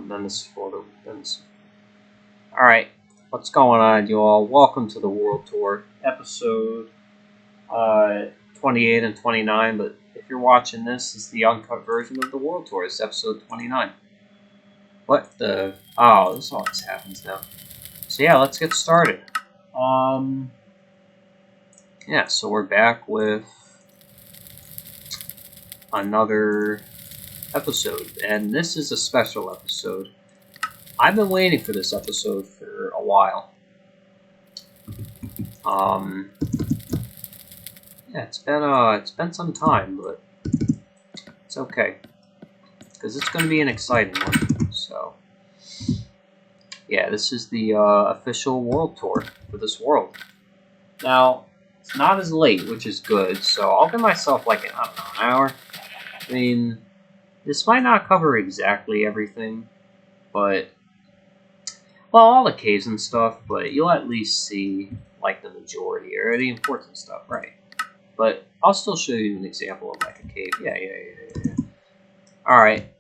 Then this photo. Then this. All right, what's going on, you all? Welcome to the World Tour episode 28 and 29. But if you're watching this, it's the uncut version of the World Tour. It's episode 29. What the? Oh, this always happens now. So yeah, let's get started. Yeah, so we're back with another episode, and this is a special episode. I've been waiting for this episode for a while. Yeah, it's been some time, but it's okay because it's going to be an exciting one. So, yeah, this is the official world tour for this world. Now, it's not as late, which is good. So I'll give myself like an hour. I mean, this might not cover exactly everything, but all the caves and stuff. But you'll at least see like the majority or the important stuff, right? But I'll still show you an example of like a cave. Yeah. All right.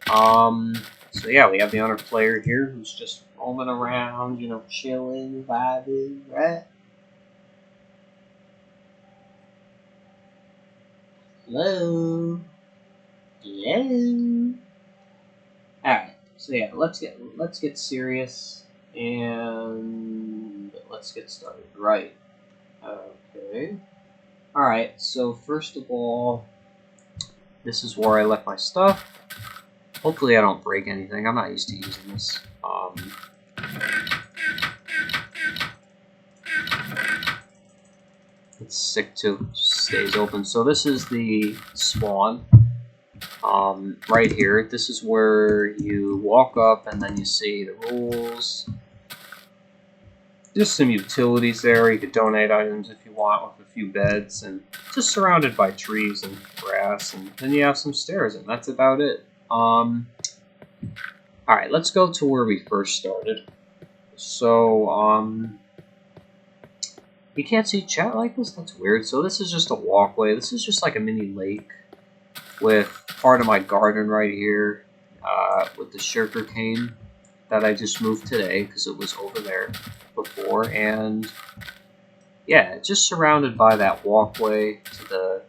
So yeah, we have the honored player here who's just roaming around, chilling, vibing, right? Hello. Alright, so yeah, let's get serious and let's get started. Right. Okay. Alright, so first of all, this is where I left my stuff. Hopefully I don't break anything. I'm not used to using this. It's sick too. Stays open. So this is the spawn. Right here, this is where you walk up and then you see the rules. There's some utilities there. You could donate items if you want with a few beds, and just surrounded by trees and grass, and then you have some stairs, and that's about it. Alright, let's go to where we first started. So, you can't see chat like this? That's weird. So this is just a walkway. This is just like a mini lake with part of my garden right here, with the sugar cane that I just moved today because it was over there before, and yeah, just surrounded by that walkway to the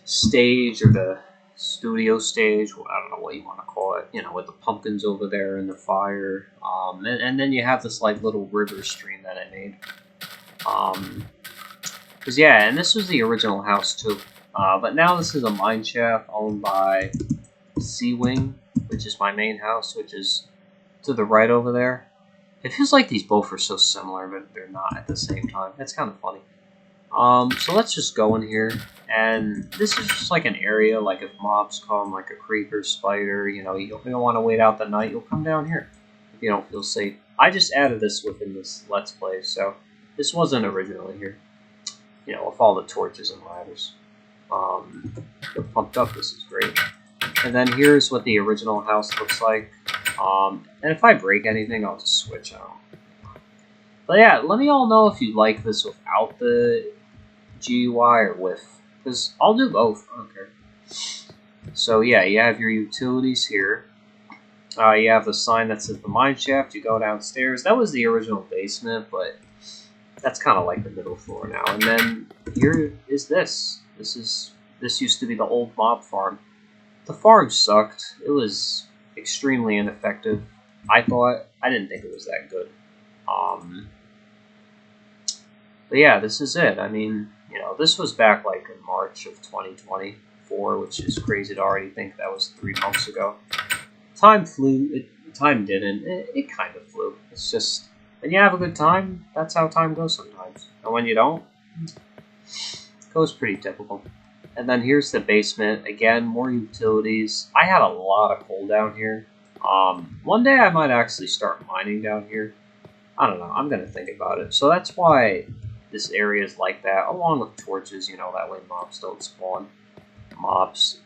stage or the studio stage. I don't know what you want to call it. With the pumpkins over there and the fire, and then you have this like little river stream that I made. Because yeah, and this was the original house too. But now this is a mine shaft owned by Sea Wing, which is my main house, which is to the right over there. It feels like these both are so similar, but they're not at the same time. It's kind of funny. So let's just go in here, and this is just like an area, like if mobs come, like a creeper, spider, you don't want to wait out the night, you'll come down here if you don't feel safe. I just added this within this Let's Play, so this wasn't originally here. With all the torches and ladders. They're pumped up, this is great. And then here's what the original house looks like. And if I break anything, I'll just switch out. But yeah, let me all know if you like this without the GUI or with. Because I'll do both, I don't care. So yeah, you have your utilities here. You have the sign that says the mine shaft. You go downstairs. That was the original basement, but that's kind of like the middle floor now. And then here is this. This used to be the old mob farm. The farm sucked. It was extremely ineffective. I didn't think it was that good. But yeah, this is it. I mean, this was back like in March of 2024, which is crazy to already think that was 3 months ago. Time flew. Time didn't. It kind of flew. It's just, when you have a good time, that's how time goes sometimes. And when you don't, it goes pretty typical. And then here's the basement. Again, more utilities. I had a lot of coal down here. One day I might actually start mining down here. I don't know. I'm going to think about it. So that's why this area is like that, along with torches, that way mobs don't spawn. Mobs.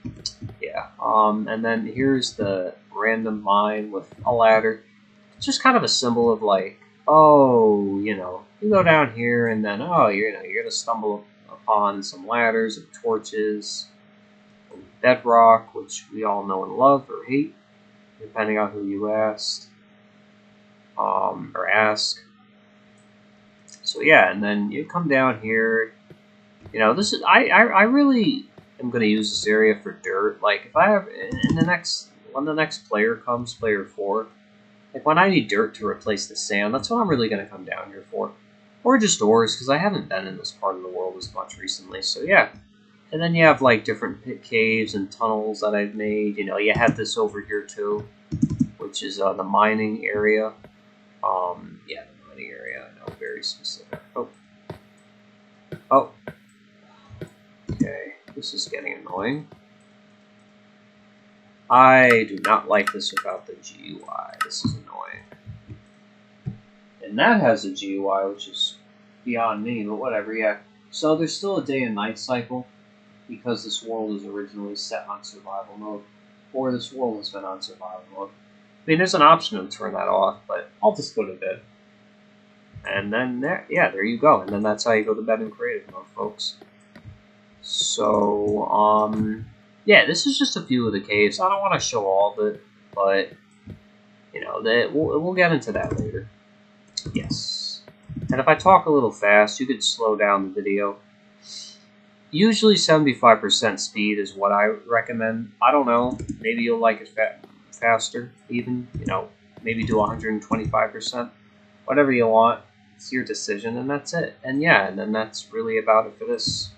Yeah. And then here's the random mine with a ladder. It's just kind of a symbol of like, oh, you go down here and then, oh, you're going to stumble upon some ladders and torches, and bedrock, which we all know and love or hate. depending on who you asked, or ask. So yeah, and then you come down here. You know, this is I really am going to use this area for dirt. Like if I have in the next when the next player comes, player 4, like when I need dirt to replace the sand, that's what I'm really going to come down here for, or just ores because I haven't been in this part of the world as much recently. So yeah, and then you have like different pit caves and tunnels that I've made. You know, you have this over here too, which is the mining area. Yeah, the mining area. I know, very specific. Oh. Okay, this is getting annoying. I do not like this without the GUI. This is annoying. And that has a GUI, which is beyond me, but whatever, yeah. So there's still a day and night cycle, because this world was originally set on survival mode, or this world has been on survival mode. I mean, there's an option to turn that off, but I'll just go to bed. And then, there you go. And then that's how you go to bed in creative mode, folks. So, yeah, this is just a few of the caves. I don't want to show all of it, but, you know, we'll get into that later. Yes. And if I talk a little fast, you could slow down the video. Usually 75% speed is what I recommend. I don't know. Maybe you'll like it faster, even. You know, maybe do 125%. Whatever you want. It's your decision, and that's it. And yeah, and then that's really about it for this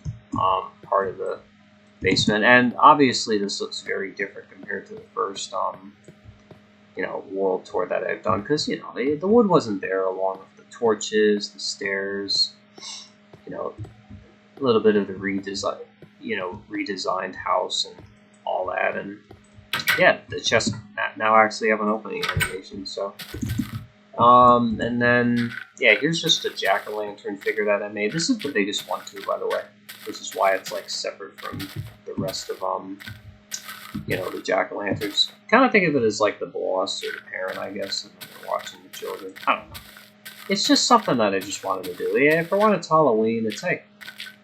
part of the basement. And obviously this looks very different compared to the first you know, world tour that I've done, because you know the wood wasn't there, along with the torches, the stairs, you know, a little bit of the redesigned house and all that. And yeah, the chests now actually have an opening animation. So and then yeah, here's just a jack-o'-lantern figure that I made. This is the biggest one too, by the way, which is why it's like separate from the rest of you know, the jack-o'-lanterns. Kind of think of it as like the boss or the parent, I guess, and then they're watching the children. I don't know. It's just something that I just wanted to do. Yeah, for one, it's Halloween. It's, hey,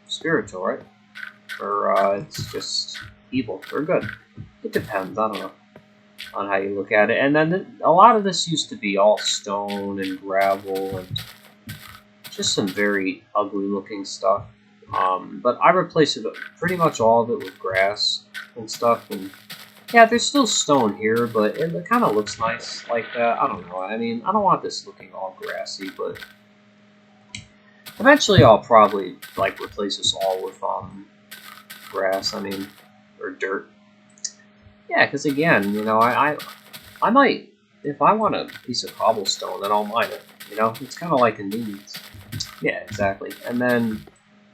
spiritual, right? Or it's just evil or good. It depends. I don't know on how you look at it. And then a lot of this used to be all stone and gravel and just some very ugly-looking stuff. But I replaced it, pretty much all of it, with grass and stuff. And yeah, there's still stone here, but it kind of looks nice like that. I don't know. I mean, I don't want this looking all grassy, but eventually I'll probably like replace this all with grass. I mean, or dirt. Yeah, because again, you know, I might, if I want a piece of cobblestone, then I'll mine it. You know, it's kind of like convenience. Yeah, exactly. And then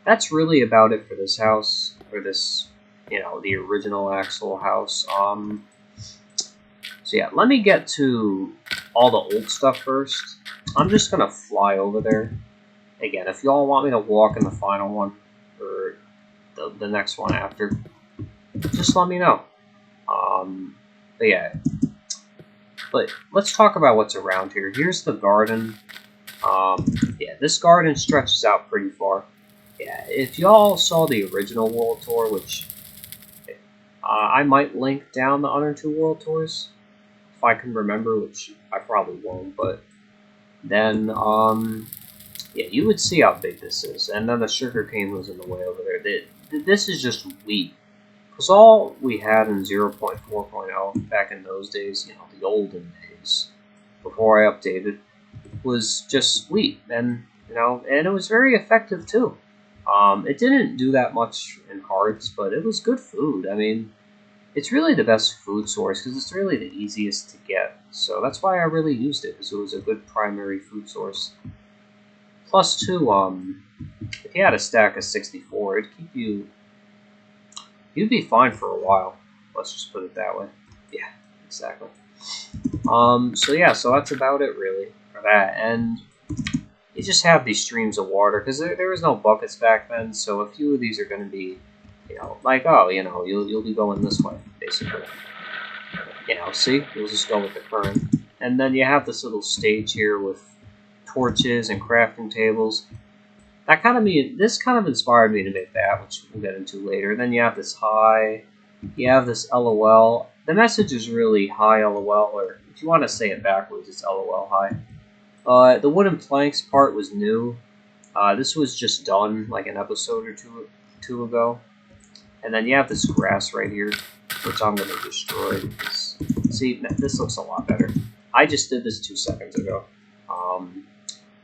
that's really about it for this house, or this, you know, the original Axel house. So yeah, let me get to all the old stuff first. I'm just gonna fly over there. Again, if y'all want me to walk in the final one, or the next one after, just let me know. But yeah. But let's talk about what's around here. Here's the garden. Yeah, this garden stretches out pretty far. Yeah, if y'all saw the original World Tour, which I might link down the other 2 World Tours, if I can remember, which I probably won't, but then, yeah, you would see how big this is. And then the sugarcane was in the way over there. This is just wheat. Because all we had in 0.4.0 back in those days, you know, the olden days, before I updated, was just wheat. And, you know, and it was very effective too. It didn't do that much in hearts, but it was good food. I mean, it's really the best food source because it's really the easiest to get. So that's why I really used it, because it was a good primary food source. Plus, too, if you had a stack of 64, it'd keep you... You'd be fine for a while. Let's just put it that way. Yeah, exactly. So yeah, so that's about it, really, for that. And you just have these streams of water, because there was no buckets back then, so a few of these are going to be, you know, like, oh, you know, you'll be going this way, basically. You know, see? You'll just go with the current. And then you have this little stage here with torches and crafting tables. This kind of inspired me to make that, which we'll get into later. Then you have this high, you have this LOL. The message is really hi LOL, or if you want to say it backwards, it's LOL hi. The wooden planks part was new. This was just done like an episode or two ago. And then you have this grass right here, which I'm going to destroy. See, this looks a lot better. I just did this 2 seconds ago.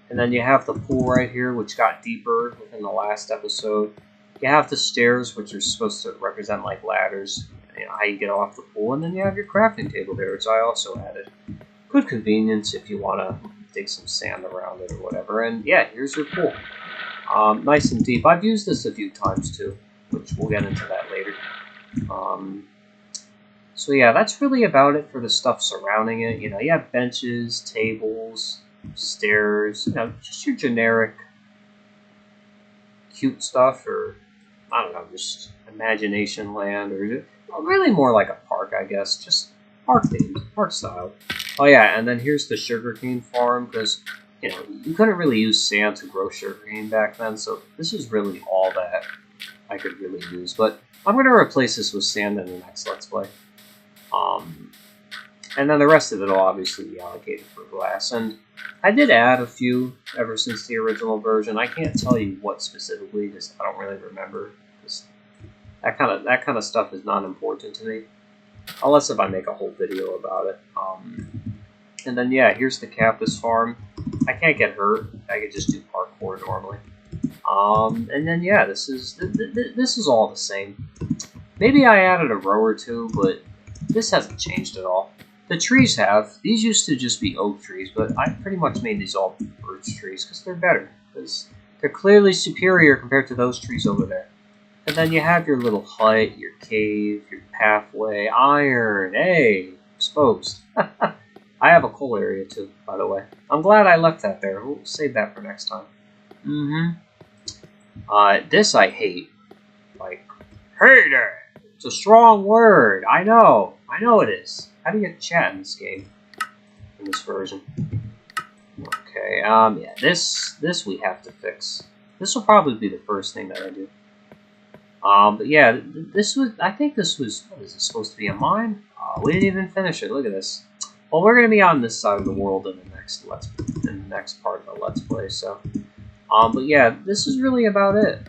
And then you have the pool right here, which got deeper within the last episode. You have the stairs, which are supposed to represent like ladders, you know, how you get off the pool. And then you have your crafting table there, which I also added. Good convenience if you want to dig some sand around it or whatever. And yeah, here's your pool. Nice and deep. I've used this a few times too, which we'll get into that later. So yeah, that's really about it for the stuff surrounding it. You know, you have benches, tables, stairs, you know, just your generic cute stuff, or I don't know, just imagination land, or really more like a park, I guess, just park themed, park style. Oh yeah, and then here's the sugarcane farm, because you know, you couldn't really use sand to grow sugarcane back then, so this is really all that I could really use. But I'm going to replace this with sand in the next Let's Play. And then the rest of it will obviously be allocated for glass. And I did add a few ever since the original version. I can't tell you what specifically, because I don't really remember. That kind of stuff is not important to me, unless if I make a whole video about it. And then yeah, here's the cactus farm. I can't get hurt. I could just do parkour normally. And then yeah, this is all the same. Maybe I added a row or two, but this hasn't changed at all. The trees have. These used to just be oak trees, but I pretty much made these all birch trees because they're better. Because they're clearly superior compared to those trees over there. And then you have your little hut, your cave, your pathway, iron, hey, exposed. I have a coal area too, by the way. I'm glad I left that there. We'll save that for next time. This I hate. Like, hey there! It's a strong word. I know it is. How do you chat in this game? In this version. Okay, yeah, this we have to fix. This will probably be the first thing that I do. But yeah, I think this was, what is it, supposed to be a mine? We didn't even finish it, look at this. Well, we're gonna be on this side of the world in the next part of the Let's Play, so. But yeah, this is really about it.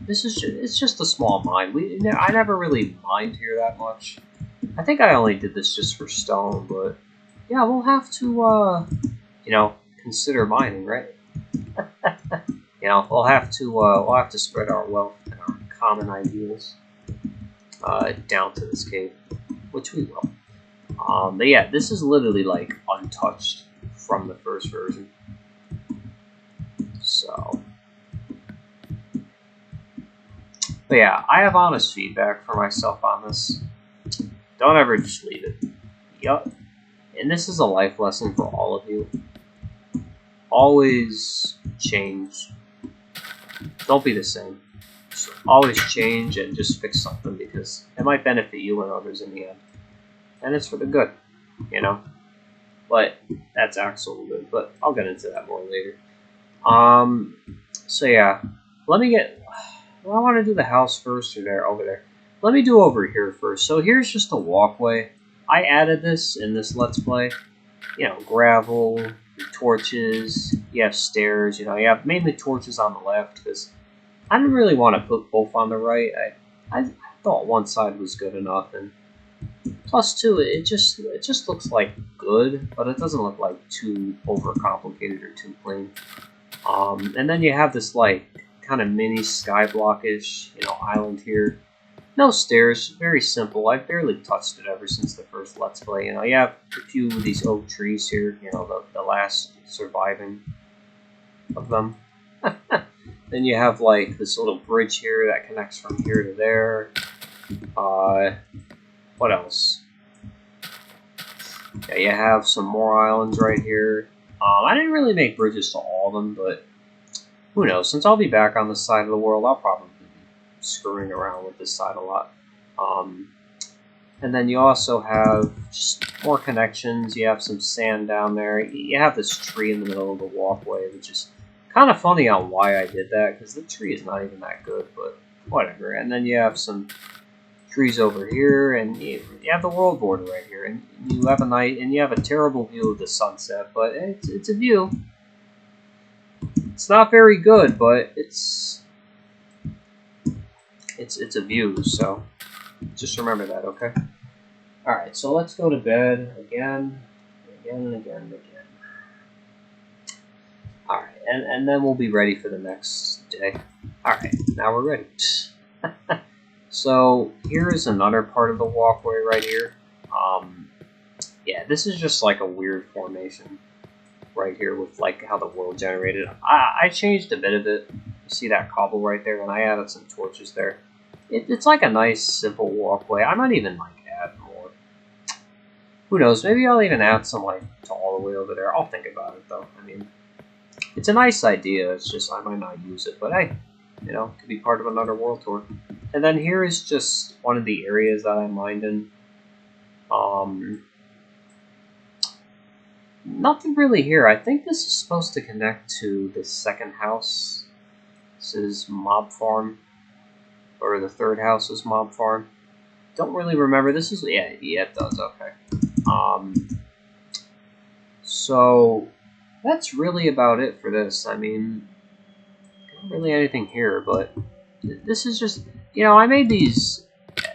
It's just a small mine. I never really mined here that much. I think I only did this just for stone, but yeah, we'll have to, you know, consider mining, right? You know, we'll have to spread our wealth and our common ideals down to this cave, which we will. But yeah, this is literally like untouched from the first version. So, but yeah, I have honest feedback for myself on this. Don't ever just leave it. Yup. And this is a life lesson for all of you. Always change. Don't be the same. Just always change and just fix something, because it might benefit you and others in the end. And it's for the good, you know? But that's actual good, but I'll get into that more later. So yeah, let me get, well, I want to do the house first, or over there. Let me do over here first. So here's just a walkway. I added this in this Let's Play. You know, gravel, torches, you have stairs, you know, you have mainly torches on the left, because I didn't really want to put both on the right. I thought one side was good enough, and plus two, it just looks like good, but it doesn't look like too overcomplicated or too plain. And then you have this like kind of mini skyblock-ish, you know, island here. No stairs, very simple. I've barely touched it ever since the first Let's Play. You know, you have a few of these oak trees here, you know, the last surviving of them. Then you have like this little bridge here that connects from here to there. What else? Yeah, you have some more islands right here. I didn't really make bridges to all of them, but who knows? Since I'll be back on this side of the world, I'll probably be screwing around with this side a lot. And then you also have just more connections. You have some sand down there. You have this tree in the middle of the walkway, which is kind of funny on why I did that, because the tree is not even that good, but whatever. And then you have some trees over here, and you have the world border right here, and you have a terrible view of the sunset, but it's a view. It's not very good, but it's a view, so just remember that, okay? Alright, so let's go to bed again, and again. Alright, and then we'll be ready for the next day. Alright, now we're ready. So, here is another part of the walkway right here. Yeah, this is just like a weird formation right here with like how the world generated. I changed a bit of it. You see that cobble right there, and I added some torches there. It's like a nice, simple walkway. I might even like add more. Who knows? Maybe I'll even add some like all the way over there. I'll think about it though. I mean, it's a nice idea. It's just I might not use it, but hey, you know, it could be part of another world tour. And then here is just one of the areas that I mined in. Nothing really here. I think this is supposed to connect to the second house. This is Mob Farm. Or the third house is Mob Farm. Don't really remember. This is... Yeah, it does. Okay. So, that's really about it for this. I mean, not really anything here, but this is just... You know, I made these,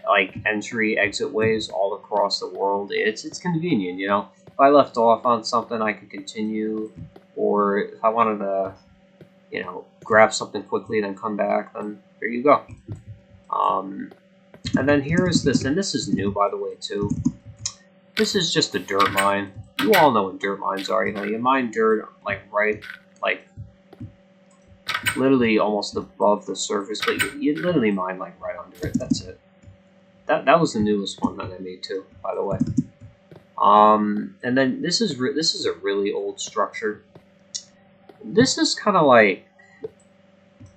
like, entry-exit ways all across the world. It's convenient, you know? If I left off on something, I could continue, or if I wanted to, you know, grab something quickly, then come back, then there you go. And then here is this, and this is new, by the way, too. This is just a dirt mine. You all know what dirt mines are, you know, you mine dirt, like, right, like, literally almost above the surface, but you literally mine, like, right under it, that's it. That was the newest one that I made, too, by the way. And then this is a really old structure. This is kind of like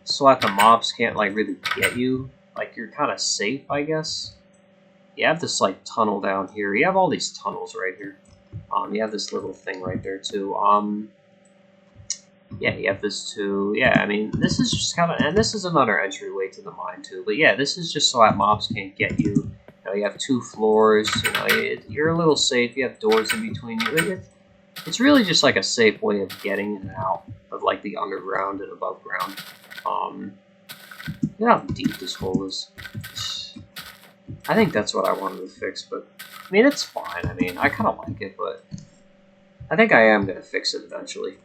so that the mobs can't like really get you. Like you're kind of safe, I guess. You have this like tunnel down here. You have all these tunnels right here. You have this little thing right there too. Yeah, you have this too. Yeah, I mean this is just kind of, and this is another entryway to the mine too. But yeah, this is just so that mobs can't get you. You know, you have 2 floors, you know, you're a little safe, you have doors in between you. It's really just like a safe way of getting in and out of like the underground and above ground. You know how deep this hole is. I think that's what I wanted to fix, but I mean, it's fine. I mean, I kind of like it, but I think I am going to fix it eventually.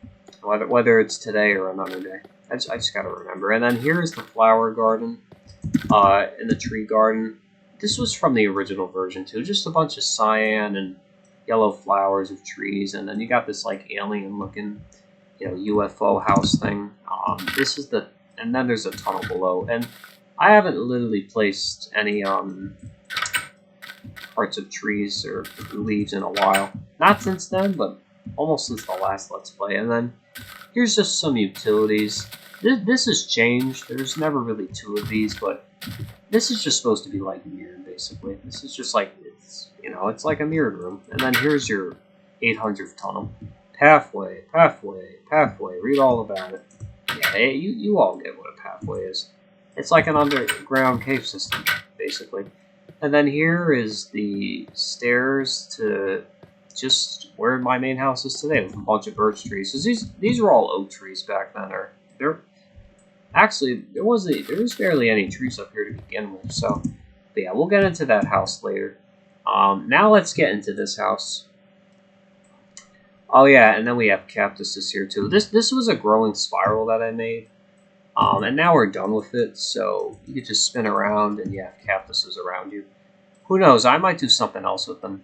Whether it's today or another day. I just got to remember. And then here's the flower garden, and the tree garden. This was from the original version too, just a bunch of cyan and yellow flowers of trees, and then you got this like alien-looking, you know, UFO house thing. This is the, and then there's a tunnel below, and I haven't literally placed any parts of trees or leaves in a while. Not since then, but almost since the last Let's Play. And then here's just some utilities. This has changed. There's never really 2 of these, but this is just supposed to be like mirrored, basically. This is just like, it's, you know, it's like a mirrored room. And then here's your 800th tunnel. Pathway, pathway, pathway. Read all about it. Yeah, you all get what a pathway is. It's like an underground cave system, basically. And then here is the stairs to just where my main house is today, with a bunch of birch trees. So these were all oak trees back then, or they're actually there was barely any trees up here to begin with. So, but yeah, we'll get into that house later. Now let's get into this house. Oh yeah, and then we have cactuses here too. This was a growing spiral that I made, and now we're done with it. So you could just spin around, and you have cactuses around you. Who knows? I might do something else with them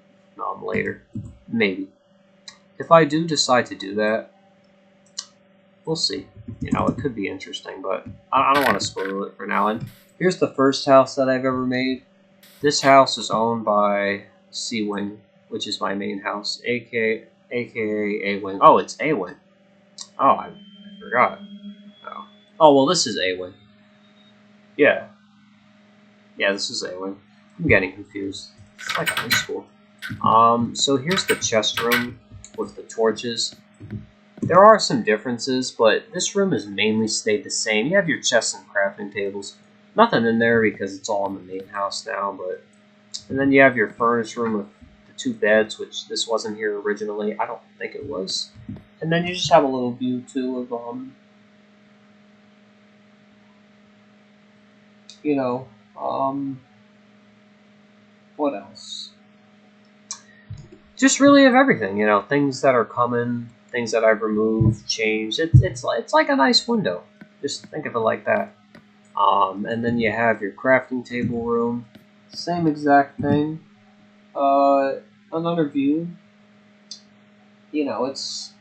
later, maybe. If I do decide to do that, we'll see. You know, it could be interesting, but I don't want to spoil it for now. And here's the first house that I've ever made. This house is owned by C-Wing, which is my main house, aka A-Wing. Oh, it's A-Wing. Oh, I forgot. Oh, well, this is A-Wing. Yeah. Yeah, this is A-Wing. I'm getting confused. It's like high school. So here's the chest room with the torches. There are some differences, but this room has mainly stayed the same. You have your chests and crafting tables. Nothing in there because it's all in the main house now, but... And then you have your furnace room with the 2 beds, which this wasn't here originally. I don't think it was. And then you just have a little view, too, of, you know, what else? Just really of everything, you know, things that are coming, things that I've removed, changed. It's like a nice window. Just think of it like that. And then you have your crafting table room. Same exact thing. Another view. You know, it's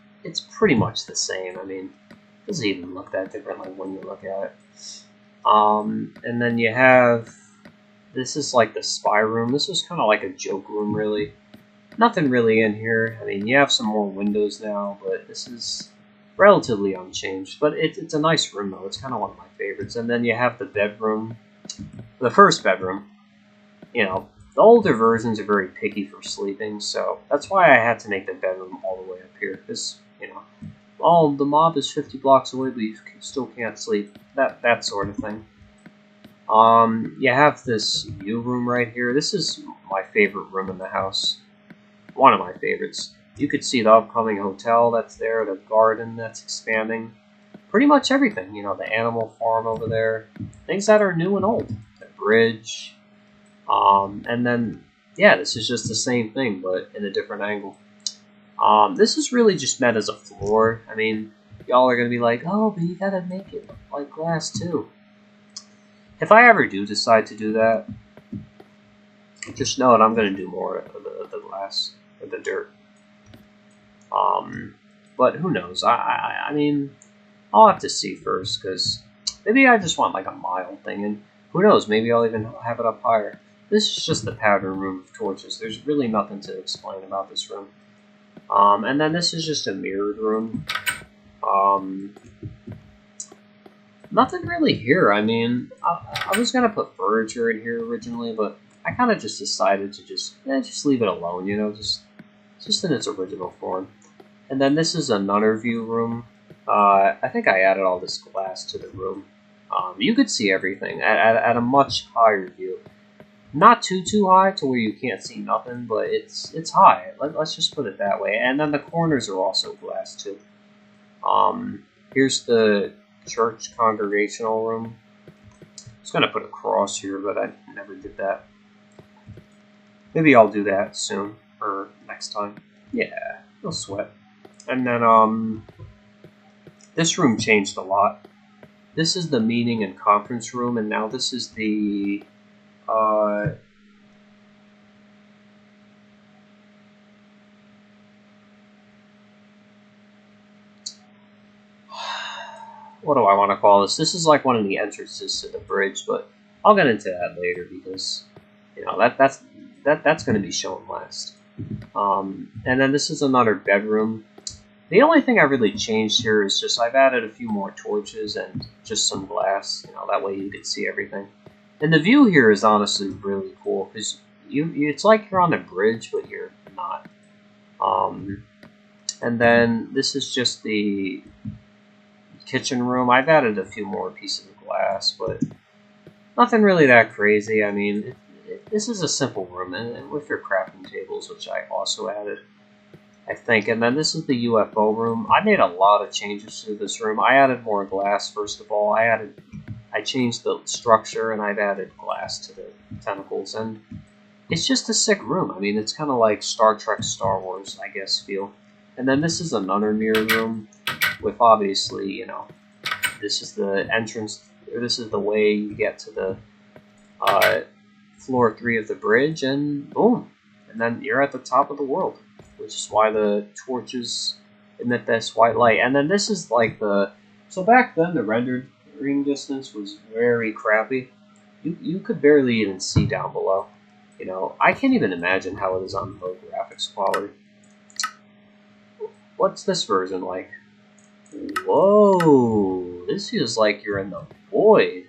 pretty much the same. I mean, it doesn't even look that differently when you look at it. And then you have, this is like the spy room. This was kind of like a joke room, really. Nothing really in here. I mean, you have some more windows now, but this is relatively unchanged. But it's a nice room, though. It's kind of one of my favorites. And then you have the bedroom, the first bedroom. You know, the older versions are very picky for sleeping, so that's why I had to make the bedroom all the way up here. Because, you know, oh, the mob is 50 blocks away, but you still can't sleep. That sort of thing. You have this view room right here. This is my favorite room in the house. One of my favorites. You could see the upcoming hotel that's there, the garden that's expanding. Pretty much everything. You know, the animal farm over there. Things that are new and old. The bridge. And then, yeah, this is just the same thing, but in a different angle. This is really just meant as a floor. I mean, y'all are going to be like, oh, but you gotta make it like glass too. If I ever do decide to do that, just know that I'm going to do more of the glass, or the dirt. But who knows? I mean, I'll have to see first, because maybe I just want like a mild thing, and who knows, maybe I'll even have it up higher. This is just the pattern room of torches. There's really nothing to explain about this room. And then this is just a mirrored room. Nothing really here. I mean, I was going to put furniture in here originally, but I kind of just decided to just leave it alone, you know, just in its original form. And then this is another view room. I think I added all this glass to the room. You could see everything at a much higher view. Not too high to where you can't see nothing, but it's high. Let's just put it that way. And then the corners are also glass too. Here's the church congregational room. I was gonna put a cross here, but I never did that. Maybe I'll do that soon or next time. Yeah, no sweat. And then this room changed a lot. This is the meeting and conference room, and now this is the what do I want to call this? This is like one of the entrances to the bridge, but I'll get into that later because you know that's going to be shown last. And then this is another bedroom. The only thing I really changed here is just I've added a few more torches and just some glass. You know, that way you can see everything. And the view here is honestly really cool because it's like you're on a bridge, but you're not. And then this is just the kitchen room. I've added a few more pieces of glass, but nothing really that crazy. I mean, this is a simple room, and with your crafting tables, which I also added, I think. And then this is the UFO room. I made a lot of changes to this room. I added more glass, first of all. I changed the structure, and I've added glass to the tentacles, and it's just a sick room. I mean, it's kind of like Star Trek, Star Wars, I guess, feel. And then this is another mirror room with, obviously, you know, this is the entrance, or this is the way you get to the floor 3 of the bridge, and boom. And then you're at the top of the world, which is why the torches emit this white light. And then this is like so back then the rendering distance was very crappy. You could barely even see down below. You know, I can't even imagine how it is on low graphics quality. What's this version like? Whoa, this feels like you're in the void.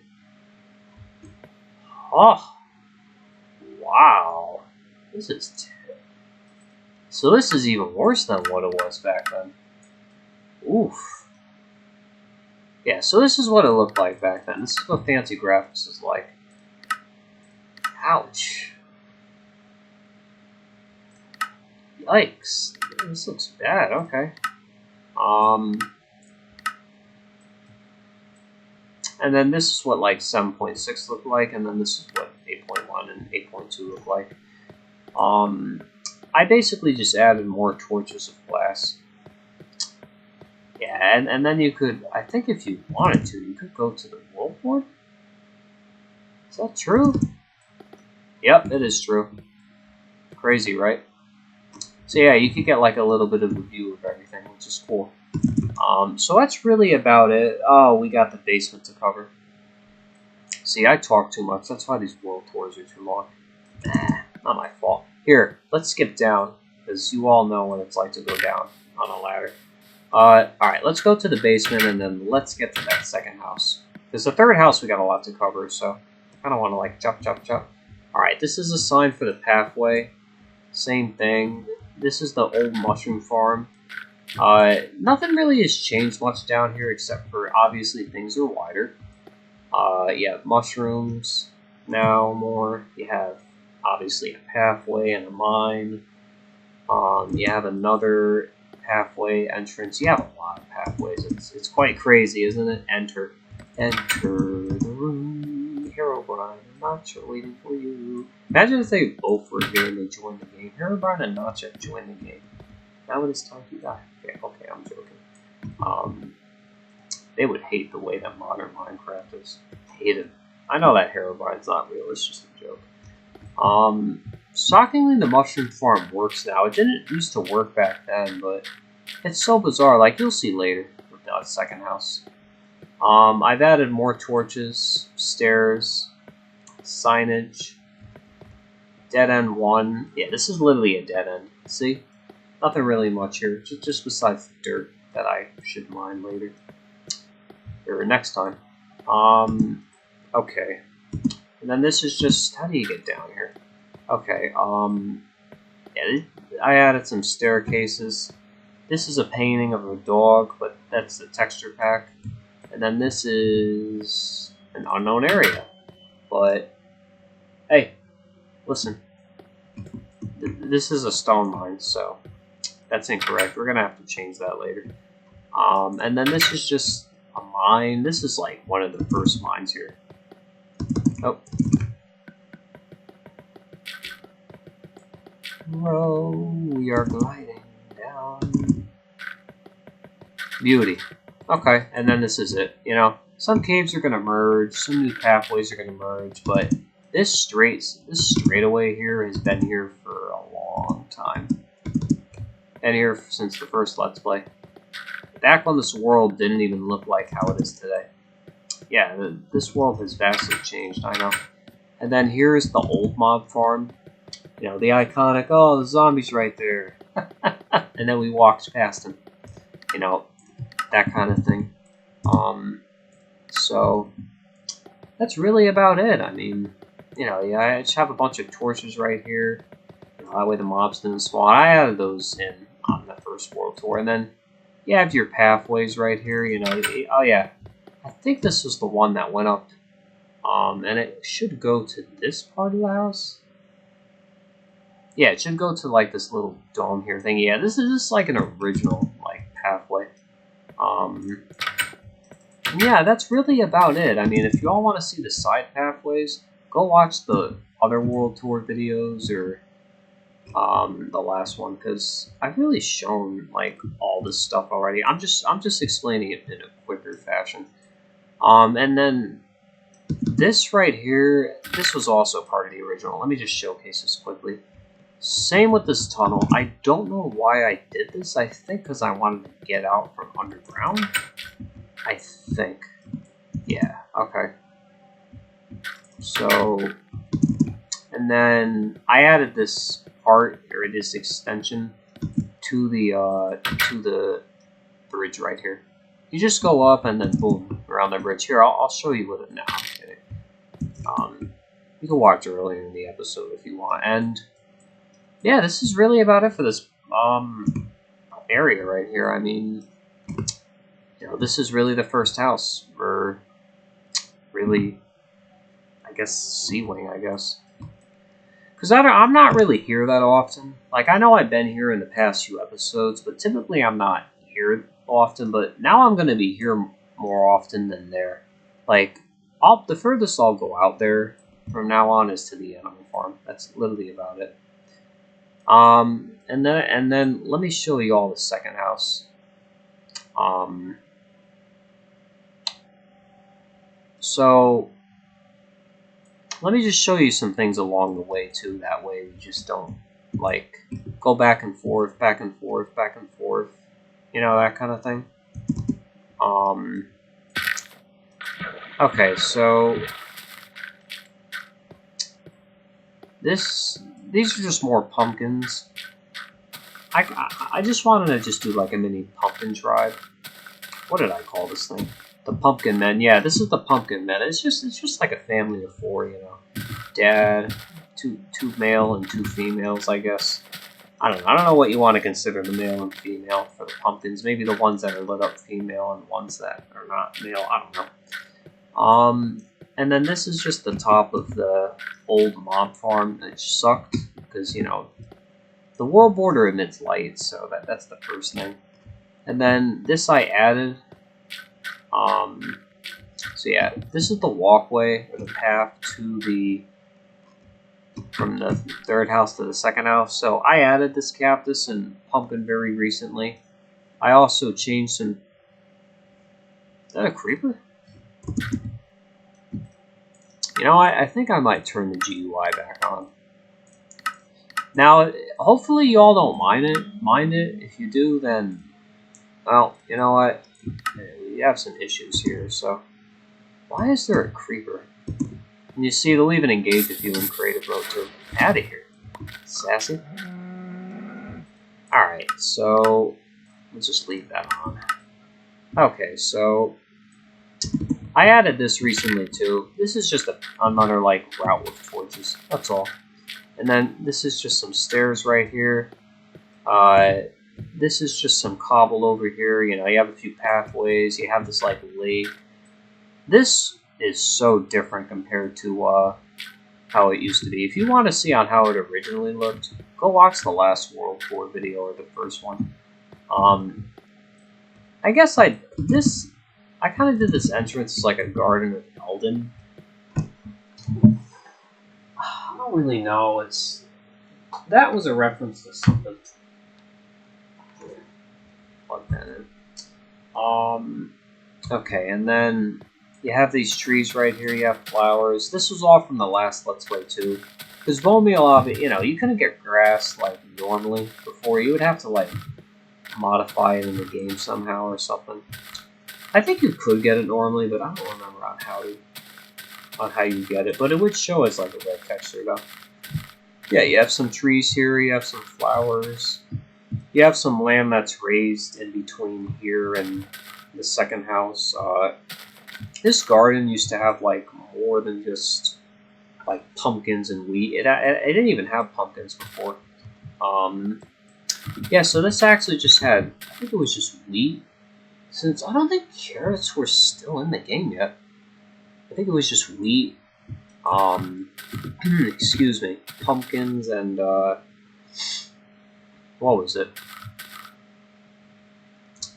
Oh, wow. So this is even worse than what it was back then. Oof. Yeah, so this is what it looked like back then. This is what fancy graphics is like. Ouch. Yikes. This looks bad, okay. And then this is what like 7.6 looked like, and then this is what 8.1 and 8.2 look like. I basically just added more torches of glass. Yeah, and then you could, I think if you wanted to, you could go to the world board. Is that true? Yep, it is true. Crazy, right? So yeah, you could get like a little bit of a view of everything, which is cool. So that's really about it. Oh, we got the basement to cover. See, I talk too much. That's why these world tours are too long. Nah, not my fault. Here, let's skip down, because you all know what it's like to go down on a ladder. Alright, let's go to the basement, and then let's get to that second house. Because the third house, we got a lot to cover, so I kind of want to, like, chop. Alright, this is a sign for the pathway. Same thing. This is the old mushroom farm. Nothing really has changed much down here, except for, obviously, things are wider. You have mushrooms now more. You have, obviously, a pathway and a mine. You have another pathway entrance. You have a lot of pathways. It's quite crazy, isn't it? Enter the room. Herobrine and Notch are waiting for you. Imagine if they both were here and they joined the game. Herobrine and Notch have joined the game. Now it is time to die. Okay, I'm joking. They would hate the way that modern Minecraft is. Hate it. I know that Herobrine's not real. It's just a joke. Shockingly, the mushroom farm works now. It didn't used to work back then, but it's so bizarre. Like, you'll see later with the second house. I've added more torches, stairs, signage, dead end 1. Yeah, this is literally a dead end. See? Nothing really much here, just besides the dirt that I should mine later. Or next time. Okay. And then this is just, how do you get down here? Okay, yeah, I added some staircases. This is a painting of a dog, but that's the texture pack. And then this is an unknown area. But, hey, listen. This is a stone mine, so that's incorrect. We're going to have to change that later. And then this is just a mine. This is like one of the first mines here. Oh. Row, we are gliding down. Beauty. Okay, and then this is it. You know, some caves are gonna merge, some new pathways are gonna merge, but this straightaway here has been here for a long time. Been here since the first Let's Play. Back when this world didn't even look like how it is today. Yeah, this world has vastly changed, I know. And then here's the old mob farm. You know, the iconic, oh, the zombie's right there. And then we walked past him. You know, that kind of thing. So, that's really about it. I mean, you know, yeah, I just have a bunch of torches right here. You know, that way the mobs didn't spawn. I added those in on the first world tour. And then you have your pathways right here, you know. Oh, yeah. I think this was the one that went up. And it should go to this part of the house. Yeah, it should go to, like, this little dome here thing. Yeah, this is like an original, like, pathway. Yeah, that's really about it. I mean, if you all want to see the side pathways, go watch the other World Tour videos or the last one, because I've really shown, like, all this stuff already. I'm just explaining it in a quicker fashion. And then this right here, this was also part of the original. Let me just showcase this quickly. Same with this tunnel. I don't know why I did this. I think because I wanted to get out from underground. I think. Yeah, okay. So, and then I added this part, or this extension, to the bridge right here. You just go up and then boom, around the bridge. Here, I'll show you with it now. I'm kidding. You can watch earlier in the episode if you want. And yeah, this is really about it for this area right here. I mean, you know, this is really the first house for really, I guess, Sea-Wing, I guess. Because I'm not really here that often. Like, I know I've been here in the past few episodes, but typically I'm not here often. But now I'm going to be here more often than there. Like, the furthest I'll go out there from now on is to the animal farm. That's literally about it. And then let me show you all the second house. So let me just show you some things along the way too. That way we just don't like go back and forth, back and forth, back and forth. You know, that kind of thing. Okay, so these are just more pumpkins. I just wanted to just do like a mini pumpkin tribe. What did I call this thing? The Pumpkin Men. Yeah, this is the Pumpkin Men. It's just like a family of four, you know. Dad, two male and two females, I guess. I don't know what you want to consider the male and female for the pumpkins. Maybe the ones that are lit up female and the ones that are not male. I don't know. And then this is just the top of the old mob farm, which sucked because, you know, the world border emits light, so that's the first thing. And then this I added. So yeah, this is the walkway or the path to from the third house to the second house. So I added this cactus and pumpkin very recently. I also changed some. Is that a creeper? You know, I think I might turn the GUI back on. Now, hopefully you all don't mind it. If you do, then, well, you know what? We have some issues here, so. Why is there a creeper? And you see, they'll even engage with you in creative mode too. Out of here. Sassy. Alright, so let's just leave that on. Okay, so I added this recently too. This is just another like route with torches. That's all. And then this is just some stairs right here. This is just some cobble over here. You know, you have a few pathways. You have this like lake. This is so different compared to how it used to be. If you want to see on how it originally looked, go watch the last World Tour video or the first one. I guess I kind of did this entrance as like a Garden of Elden. I don't really know. That was a reference to something. Plug that in. Okay, and then you have these trees right here. You have flowers. This was all from the last Let's Play too. Because Bone Meal, you know, you couldn't get grass like normally before. You would have to like modify it in the game somehow or something. I think you could get it normally, but I don't remember on how you get it. But it would show as like a red texture though. Yeah, you have some trees here. You have some flowers. You have some land that's raised in between here and the second house. This garden used to have like more than just like pumpkins and wheat. It didn't even have pumpkins before. Yeah, so this actually just had, I think it was just wheat. Since I don't think carrots were still in the game yet. I think it was just wheat. Excuse me, pumpkins and what was it?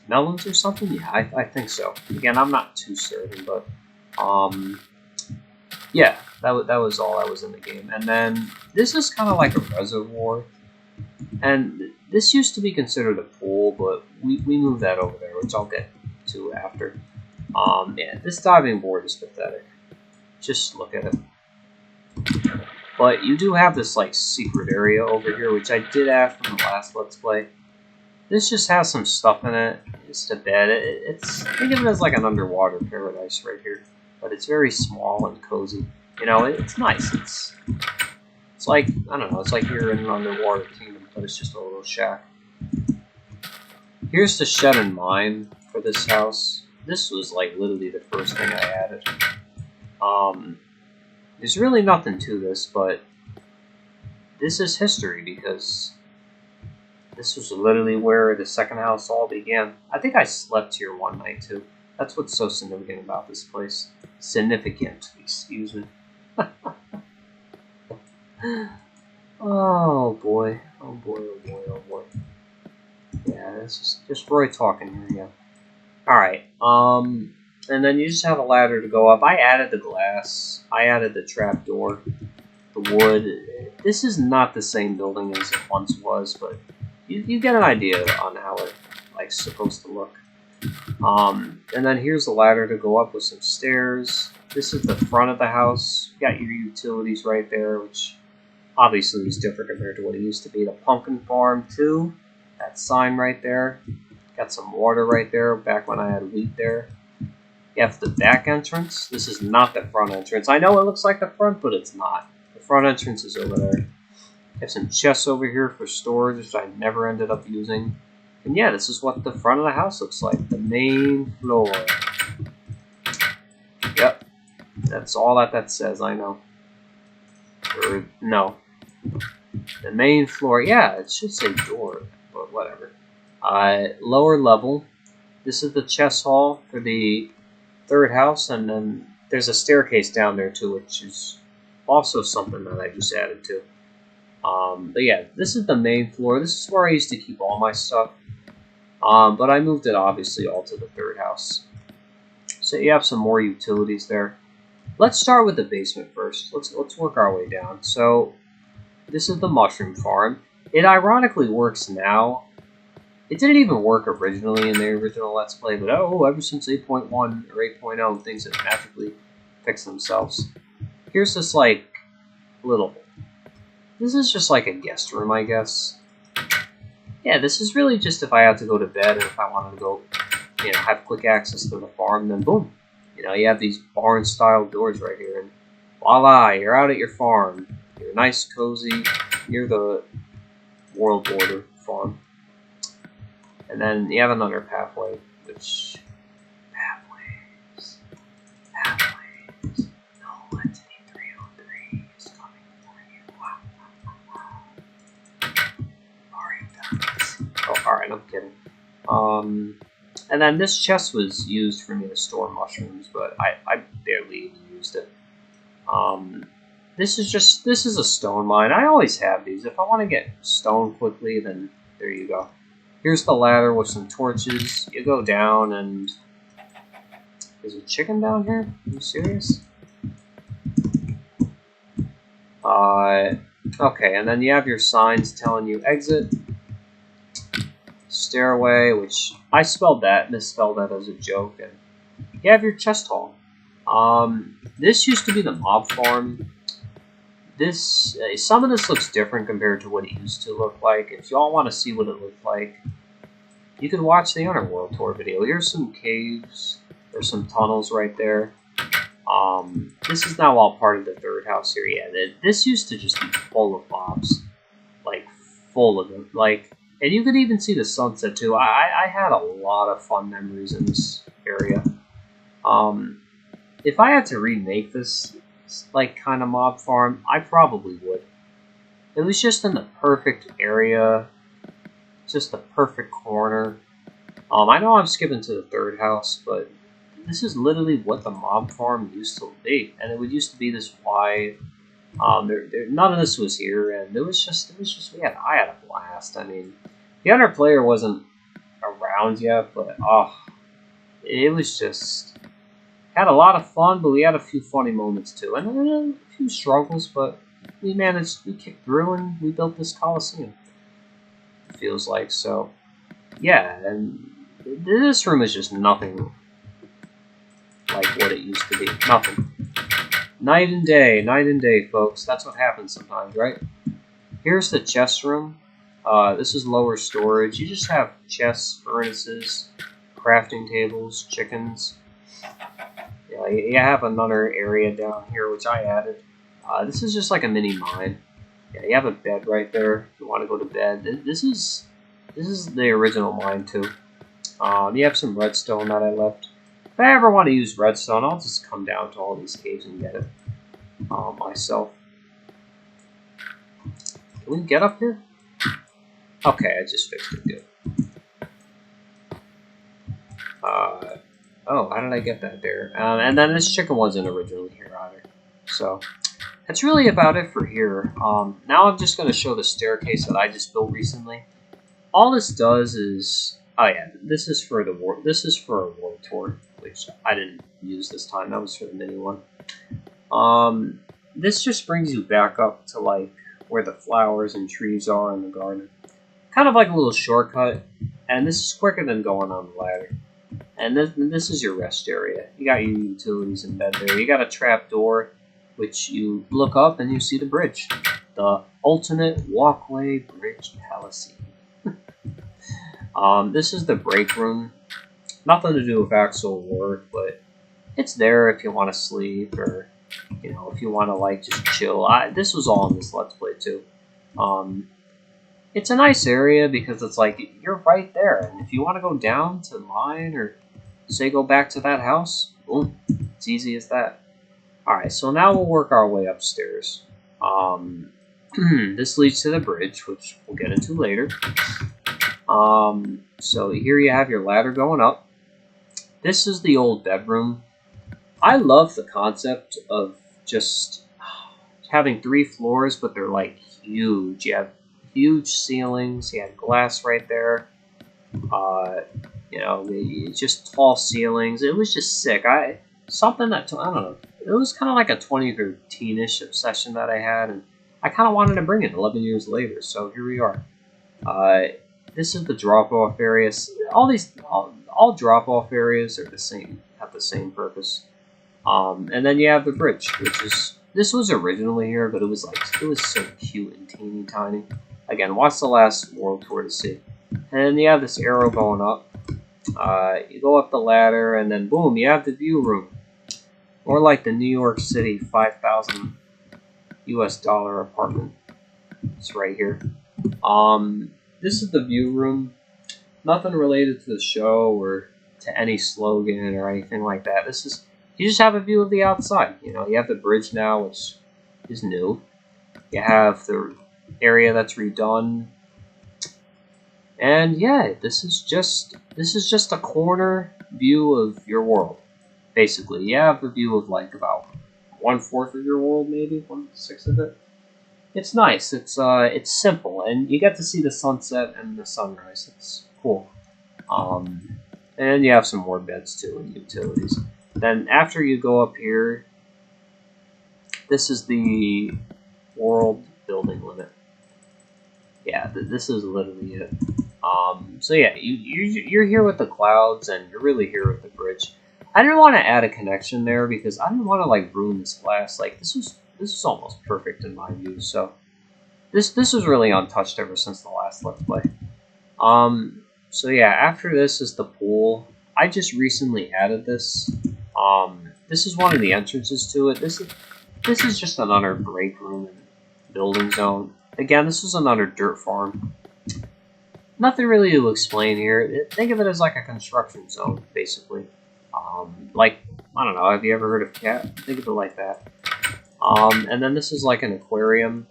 Melons or something? Yeah, I think so. Again, I'm not too certain, but yeah, that was all that was in the game. And then this is kind of like a reservoir, and this used to be considered a pool, but we moved that over there, which I'll get to after. Yeah, this diving board is pathetic. Just look at it. But you do have this like secret area over here, which I did add from the last Let's Play. This just has some stuff in it. It's a bed. It's think of it as like an underwater paradise right here, but it's very small and cozy. You know, it's nice. It's like, I don't know. It's like you're in an underwater kingdom, but it's just a little shack. Here's the shed and mine for this house. This was like literally the first thing I added. There's really nothing to this, but this is history because This was literally where the second house all began. I think I slept here one night too. That's what's so significant about this place. Significant, excuse me. Oh boy, oh boy, oh boy, oh boy. Yeah, this is just Roy talking here again. Alright, and then you just have a ladder to go up. I added the glass. I added the trapdoor. The wood. This is not the same building as it once was, but you get an idea on how it supposed to look. And then here's the ladder to go up with some stairs. This is the front of the house. You got your utilities right there, which obviously is different compared to what it used to be. The pumpkin farm too. That sign right there. Got some water right there, back when I had wheat there. You have the back entrance. This is not the front entrance. I know it looks like the front, but it's not. The front entrance is over there. You have some chests over here for storage, which I never ended up using. And yeah, this is what the front of the house looks like. The main floor. Yep. That's all that says, I know. Or, no. The main floor. Yeah, it should say door, but whatever. Lower level. This is the chess hall for the third house, and then there's a staircase down there too, which is also something that I just added to. But yeah, this is the main floor. This is where I used to keep all my stuff. But I moved it obviously all to the third house. So you have some more utilities there. Let's start with the basement first. Let's work our way down. So this is the mushroom farm. It ironically works now. It didn't even work originally in the original Let's Play, but ever since 8.1 or 8.0, things have magically fixed themselves. Here's this this is just like a guest room, I guess. Yeah, this is really just if I have to go to bed and if I wanted to go, have quick access to the farm, then boom. You have these barn-style doors right here, and voila, you're out at your farm. You're nice, cozy, near the world border farm. And then you have another pathway, which... Pathways. No, Entity 303 is coming for you. Are you done? Oh, alright, I'm kidding. And then this chest was used for me to store mushrooms, but I barely even used it. This is a stone mine. I always have these. If I want to get stone quickly, then there you go. Here's the ladder with some torches. You go down and... There's a chicken down here? Are you serious? Okay, and then you have your signs telling you exit. Stairway, which I misspelled that as a joke. And you have your chest hall. This used to be the mob farm. Some of this looks different compared to what it used to look like. If y'all want to see what it looked like, you could watch the Underworld tour video. Here's some caves. There's some tunnels right there. This is now all part of the third house here. Yeah, this used to just be full of mobs. Like, full of them. And you could even see the sunset too. I had a lot of fun memories in this area. If I had to remake this, kind of mob farm, I probably would. It was just in the perfect area. Just the perfect corner. I know I'm skipping to the third house, but this is literally what the mob farm used to be. And it used to be this wide. None of this was here, and I had a blast. I mean, the other player wasn't around yet, but it was just had a lot of fun. But we had a few funny moments too, and a few struggles. But we kicked through, and we built this Coliseum. It feels like so. Yeah, and this room is just nothing like what it used to be. Nothing. Night and day, folks. That's what happens sometimes, right? Here's the chest room. This is lower storage. You just have chests, furnaces, crafting tables, chickens. Yeah, you have another area down here, which I added. This is just like a mini mine. Yeah, you have a bed right there if you want to go to bed. This is the original mine, too. You have some redstone that I left. If I ever want to use redstone, I'll just come down to all these caves and get it myself. Can we get up here? Okay, I just fixed it. Good. Oh, how did I get that there? And then this chicken wasn't originally here either. So that's really about it for here. Now I'm just going to show the staircase that I just built recently. All this does is, oh yeah, this is for the war. This is for a world tour, which I didn't use this time. That was for the mini one. This just brings you back up to like where the flowers and trees are in the garden. Kind of like a little shortcut, and this is quicker than going on the ladder. And this is your rest area. You got your utilities in bed there. You got a trap door, which you look up and you see the bridge. The ultimate walkway bridge palisade. This is the break room. Nothing to do with actual work, but it's there if you want to sleep or, you know, if you want to like just chill. This was all in this Let's Play too. It's a nice area because it's like you're right there, and if you want to go down to mine or say go back to that house, boom, it's easy as that. Alright, so now we'll work our way upstairs. This leads to the bridge, which we'll get into later. So here you have your ladder going up. This is the old bedroom. I love the concept of just having 3 floors, but they're like huge. You have huge ceilings. You have glass right there. You know, just tall ceilings. It was just sick. Something that I don't know. It was kind of like a 2013-ish obsession that I had, and I kind of wanted to bring it 11 years later. So here we are. This is the drop-off areas. All drop-off areas are the same. Have the same purpose. And then you have the bridge, which is this was originally here, but it was so cute and teeny tiny. Again, watch the last world tour to see. And then you have this arrow going up. You go up the ladder, and then boom, you have the view room. Or like the New York City $5,000 US apartment. It's right here. This is the view room. Nothing related to the show or to any slogan or anything like that. You just have a view of the outside. You know, you have the bridge now, which is new. You have the area that's redone. And yeah, this is just a corner view of your world. Basically, you have the view of like about 1/4 of your world, maybe 1/6 of it. It's nice. It's simple, and you get to see the sunset and the sunrise. It's cool. And you have some more beds too and utilities. Then after you go up here, this is the world building limit. Yeah, this is literally it. So yeah, you're here with the clouds, and you're really here with the bridge. I didn't want to add a connection there because I didn't want to like ruin this glass. Like this was almost perfect in my view. So this was really untouched ever since the last Let's Play. So yeah, after this is the pool. I just recently added this. This is one of the entrances to it. This is just another break room and building zone. Again, this is another dirt farm. Nothing really to explain here. Think of it as like a construction zone, basically. Like, I don't know, have you ever heard of Cat? Think of it like that. And then this is like an aquarium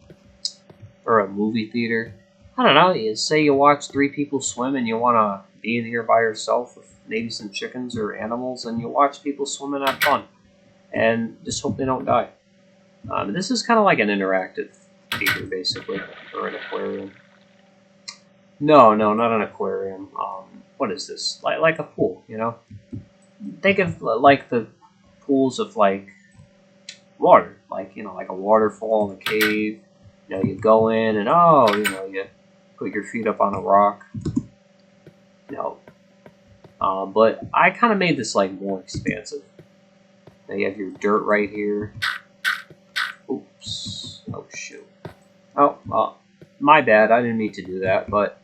or a movie theater. I don't know, say you watch 3 people swim and you want to be in here by yourself with maybe some chickens or animals, and you watch people swim and have fun. And just hope they don't die. This is kind of like an interactive theater, basically, or an aquarium. No, not an aquarium. What is this? Like a pool, you know? Think of like the pools of like water, like you know, like a waterfall in a cave. You know, you go in and you put your feet up on a rock. You know, but I kind of made this like more expansive. Now you have your dirt right here. Oops! Oh shoot! Oh, my bad. I didn't mean to do that, but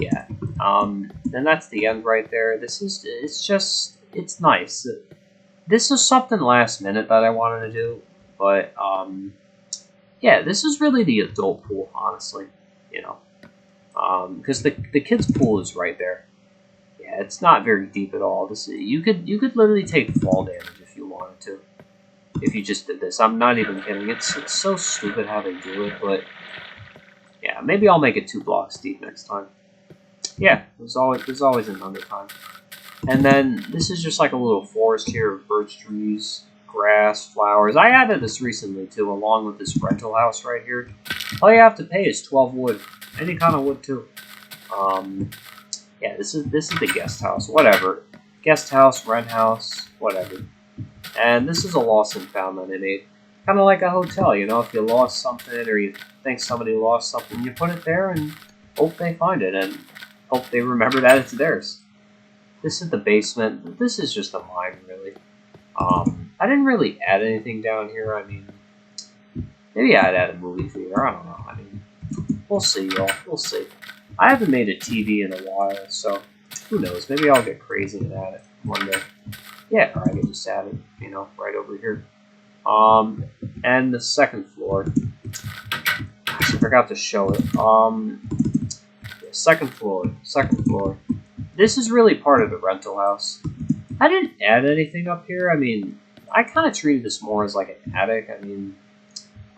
yeah. And that's the end right there. It's nice. This is something last minute that I wanted to do, but yeah, this is really the adult pool, honestly. You know, because the kids' pool is right there. Yeah, it's not very deep at all. You could literally take fall damage if you wanted to, if you just did this. I'm not even kidding. It's so stupid how they do it, but Yeah, maybe I'll make it 2 blocks deep next time. Yeah, there's always another time. And then this is just like a little forest here of birch trees, grass, flowers. I added this recently too, along with this rental house right here. All you have to pay is 12 wood, any kind of wood too. Yeah, this is the guest house, whatever. Guest house, rent house, whatever. And this is a lost and found that I made. Kind of like a hotel, you know, if you lost something or you think somebody lost something, you put it there and hope they find it and hope they remember that it's theirs. This is the basement. This is just a mine, really. I didn't really add anything down here. I mean, maybe I'd add a movie theater. I don't know. I mean, we'll see, y'all. We'll see. I haven't made a TV in a while, so who knows? Maybe I'll get crazy and add it one day. Yeah, or I can just add it, you know, right over here. And the second floor. I forgot to show it. Second floor. This is really part of the rental house. I didn't add anything up here. I mean, I kind of treated this more as like an attic. I mean,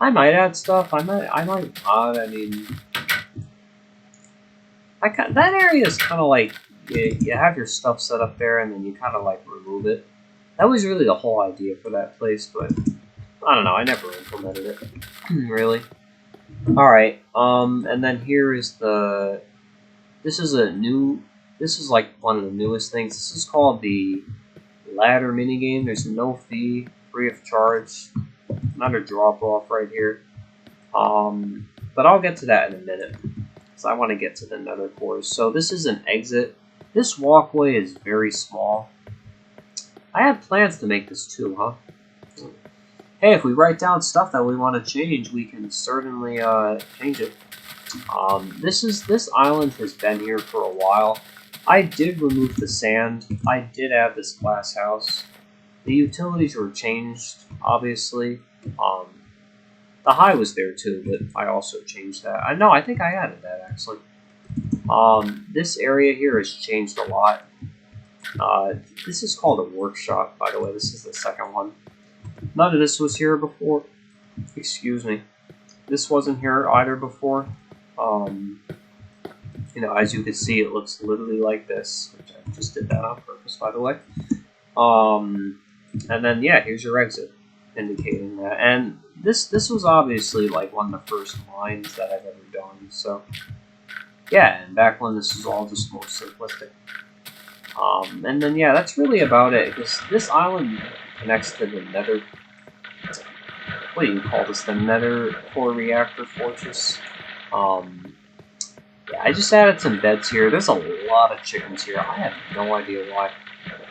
I might add stuff. I might not. I mean, that area is kind of like you have your stuff set up there, and then you kind of like remove it. That was really the whole idea for that place, but I don't know. I never implemented it. Really. All right. And then here is the. This is like one of the newest things. This is called the ladder minigame. There's no fee, free of charge. Another drop off right here. But I'll get to that in a minute. So I want to get to the nether cores. So this is an exit. This walkway is very small. I had plans to make this too, huh? Hey, if we write down stuff that we want to change, we can certainly change it. This island has been here for a while. I did remove the sand. I did add this glass house. The utilities were changed, obviously. The high was there too, but I also changed that. I think I added that actually. This area here has changed a lot. This is called a workshop, by the way. This is the second one. None of this was here before. Excuse me. This wasn't here either before. You know, as you can see, it looks literally like this, which I just did that on purpose, by the way. And then, yeah, here's your exit, indicating that. And this was obviously, like, one of the first mines that I've ever done, so... Yeah, and back when this was all just more simplistic. And then, yeah, that's really about it, because this island connects to the nether... What do you call this? The nether core reactor fortress? Yeah, I just added some beds here. There's a lot of chickens here. I have no idea why.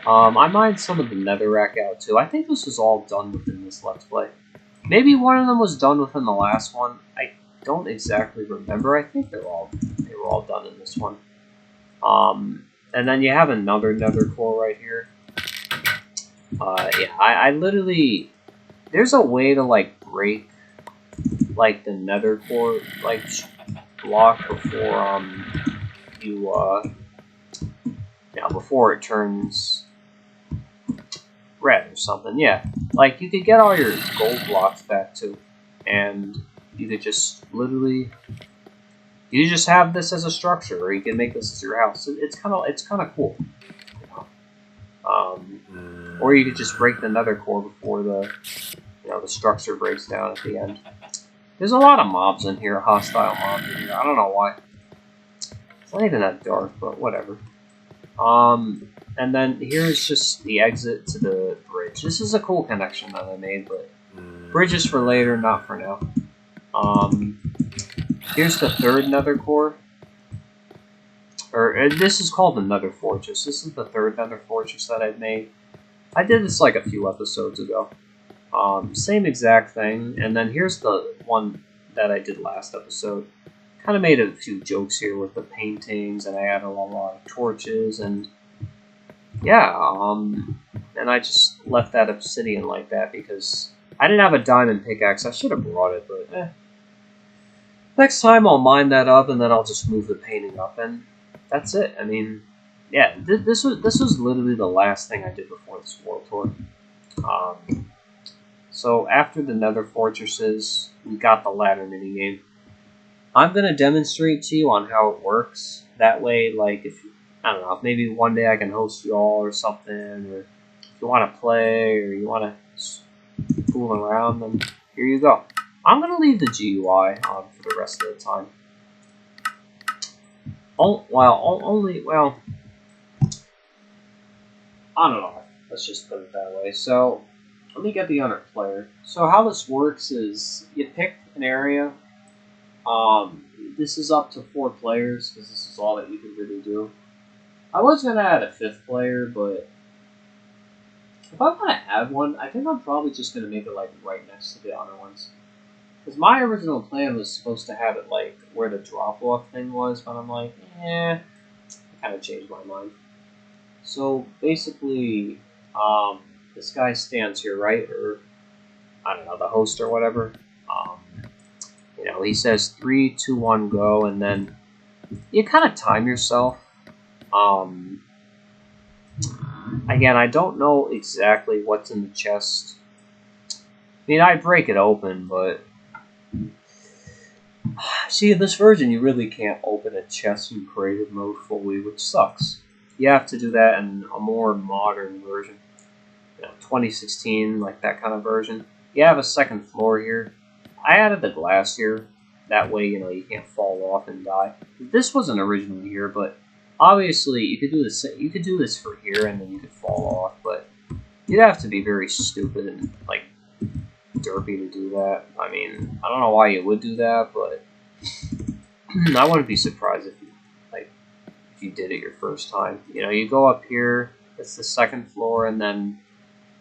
I mined some of the netherrack out too. I think this was all done within this Let's Play. Maybe one of them was done within the last one. I don't exactly remember. I think they were all done in this one. And then you have another nether core right here. Yeah, I literally... There's a way to, like, break, like, the nether core, like, block before, before it turns red or something, yeah. Like, you could get all your gold blocks back, too, and you could just literally, you just have this as a structure, or you can make this as your house. It's kind of cool, you know? Or you could just break the nether core before the structure breaks down at the end. There's a lot of mobs in here, hostile mobs in here. I don't know why. It's not even that dark, but whatever. And then here's just the exit to the bridge. This is a cool connection that I made, but bridge is for later, not for now. Here's the third nether core. This is called the nether fortress. This is the third nether fortress that I've made. I did this like a few episodes ago. Same exact thing, and then here's the one that I did last episode. Kind of made a few jokes here with the paintings, and I added a lot of torches, and yeah, and I just left that obsidian like that because I didn't have a diamond pickaxe. I should have brought it, but next time I'll mine that up, and then I'll just move the painting up, and that's it. I mean, yeah, this was literally the last thing I did before this world tour. So after the nether fortresses, we got the ladder minigame. I'm gonna demonstrate to you on how it works. That way, like, if I don't know, if maybe one day I can host you all or something, or if you want to play or you want to fool around, then here you go. I'm gonna leave the GUI on for the rest of the time. Well, I don't know. Let's just put it that way. So, let me get the other player. So how this works is you pick an area. This is up to 4 players because this is all that you can really do. I was gonna add a 5th player, but if I want to add one, I think I'm probably just gonna make it like right next to the other ones. Because my original plan was supposed to have it like where the drop-off thing was, but I'm like, I kind of changed my mind. So basically, this guy stands here, right? Or I don't know, the host or whatever. He says 3, 2, 1, go, and then you kind of time yourself. Again, I don't know exactly what's in the chest. I mean, I break it open, but see, in this version, you really can't open a chest in creative mode fully, which sucks. You have to do that in a more modern version. 2016, like that kind of version. You have a second floor here. I added the glass here. That way, you can't fall off and die. This wasn't originally here, but obviously you could do this. You could do this for here, and then you could fall off. But you'd have to be very stupid and like derpy to do that. I mean, I don't know why you would do that, but I wouldn't be surprised if you did it your first time. You go up here. It's the second floor, and then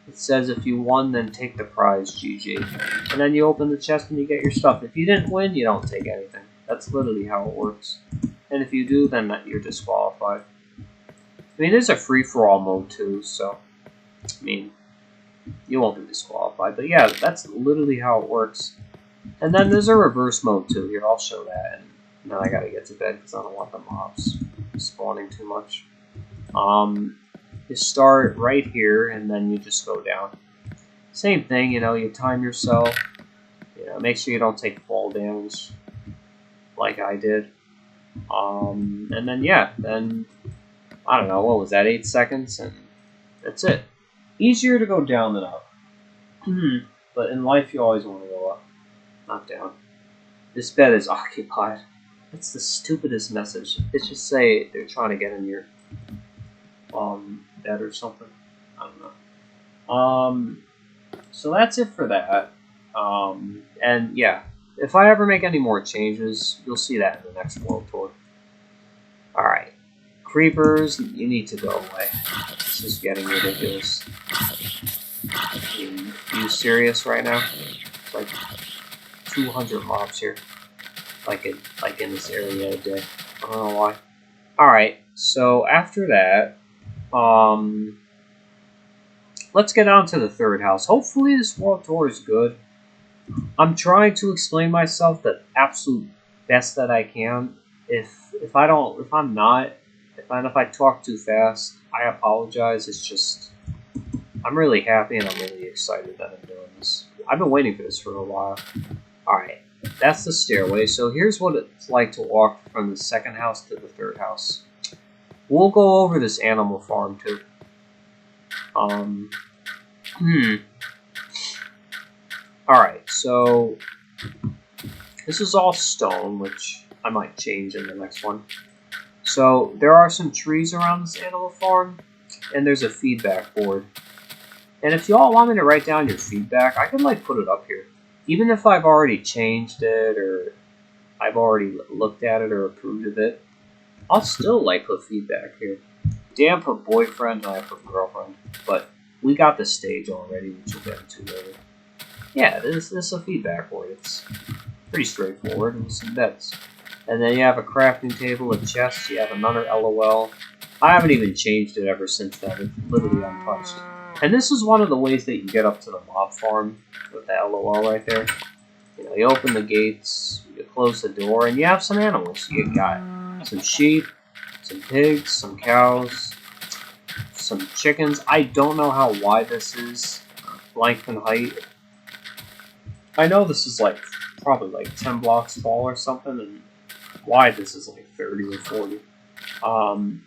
it says if you won, then take the prize, GG. And then you open the chest and you get your stuff. If you didn't win, you don't take anything. That's literally how it works. And if you do, then you're disqualified. I mean, there's a free-for-all mode too, so, I mean, you won't be disqualified. But yeah, that's literally how it works. And then there's a reverse mode too. Here, I'll show that. And then I gotta get to bed because I don't want the mobs spawning too much. You start right here, and then you just go down. Same thing, you time yourself. Make sure you don't take fall damage like I did. And then, then, I don't know, what was that, 8 seconds? And that's it. Easier to go down than up. But in life, you always want to go up, not down. This bed is occupied. That's the stupidest message. It should say they're trying to get in your bed or something. I don't know. So that's it for that. And yeah, if I ever make any more changes, you'll see that in the next world tour. Alright. Creepers, you need to go away. This is getting ridiculous. Are you serious right now? It's like 200 mobs here. Like in this area a day. I don't know why. Alright, so after that, let's get on to the third house. Hopefully this world tour is good. I'm trying to explain myself the absolute best that I can. If I talk too fast, I apologize. It's just, I'm really happy and I'm really excited that I'm doing this. I've been waiting for this for a while. Alright, that's the stairway. So here's what it's like to walk from the second house to the third house. We'll go over this animal farm too. Alright, so this is all stone, which I might change in the next one. So there are some trees around this animal farm, and there's a feedback board. And if y'all want me to write down your feedback, I can put it up here. Even if I've already changed it, or I've already looked at it or approved of it, I'll still put feedback here. Dan put boyfriend and I put girlfriend, but we got the stage already, which we'll get into later. Yeah, this is a feedback board. It's pretty straightforward with some beds. And then you have a crafting table, a chest, you have another LOL. I haven't even changed it ever since then. It's literally untouched. And this is one of the ways that you get up to the mob farm with the LOL right there. You open the gates, you close the door, and you have some animals. You got some sheep, some pigs, some cows, some chickens. I don't know how wide this is, length and height. I know this is probably like 10 blocks tall or something, and wide this is like 30 or 40.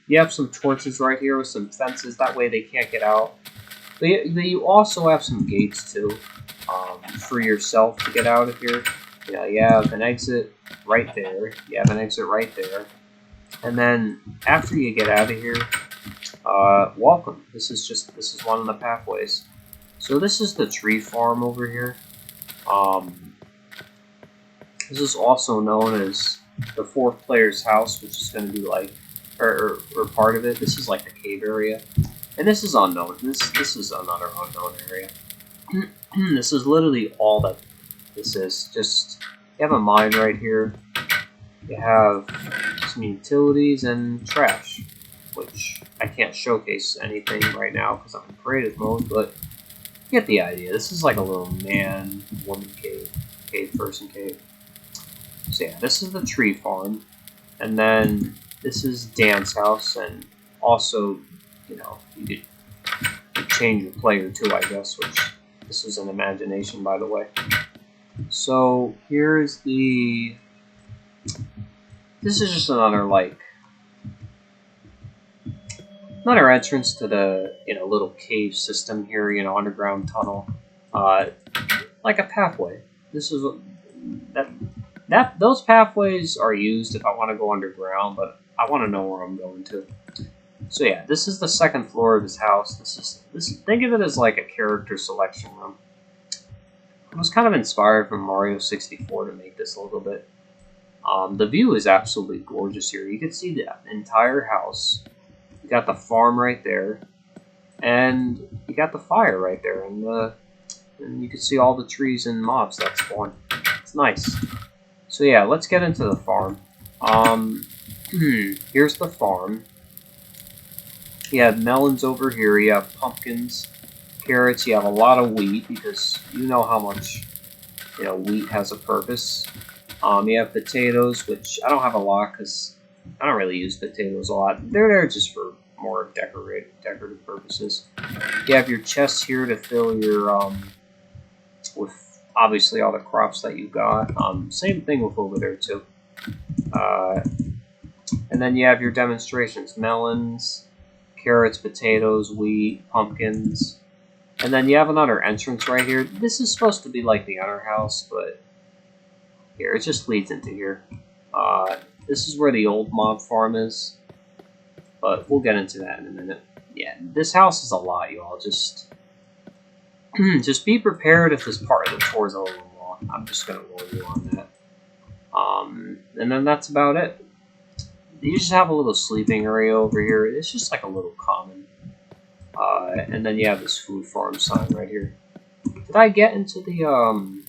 You have some torches right here with some fences, that way they can't get out. But you also have some gates too, for yourself to get out of here. You have an exit right there, you have an exit right there. And then after you get out of here, welcome. This is one of the pathways. So this is the tree farm over here. This is also known as the fourth player's house, which is going to be like, or part of it. This is like the cave area, and this is unknown. This is another unknown area. This is literally all that this is. Just you have a mine right here. You have some utilities and trash, which I can't showcase anything right now because I'm in creative mode, but you get the idea. This is like a little man, woman cave, person cave. So yeah, this is the tree farm, and then this is Dan's house, and also, you could change your player too, I guess, which this is an imagination, by the way. So here's the. This is just another another entrance to the little cave system here, underground tunnel, like a pathway. This is those pathways are used if I want to go underground, but I want to know where I'm going to. So yeah, this is the second floor of his house. Think of it as like a character selection room. I was kind of inspired from Mario 64 to make this a little bit. The view is absolutely gorgeous here. You can see the entire house. You got the farm right there, and you got the fire right there, and you can see all the trees and mobs that spawn. It's nice. So yeah, let's get into the farm. Here's the farm. You have melons over here. You have pumpkins, carrots. You have a lot of wheat because you know how much wheat has a purpose. You have potatoes, which I don't have a lot because I don't really use potatoes a lot. They're there just for more decorative purposes. You have your chests here to fill your with obviously all the crops that you got. Same thing with over there too. And then you have your demonstrations: melons, carrots, potatoes, wheat, pumpkins. And then you have another entrance right here. This is supposed to be like the other house, but here, it just leads into here. This is where the old mob farm is, but we'll get into that in a minute. Yeah, this house is a lot, y'all. Just be prepared if this part of the tour is a little long. I'm just gonna warn you on that. And then that's about it. You just have a little sleeping area over here. It's just like a little common. And then you have this food farm sign right here. Did I get into the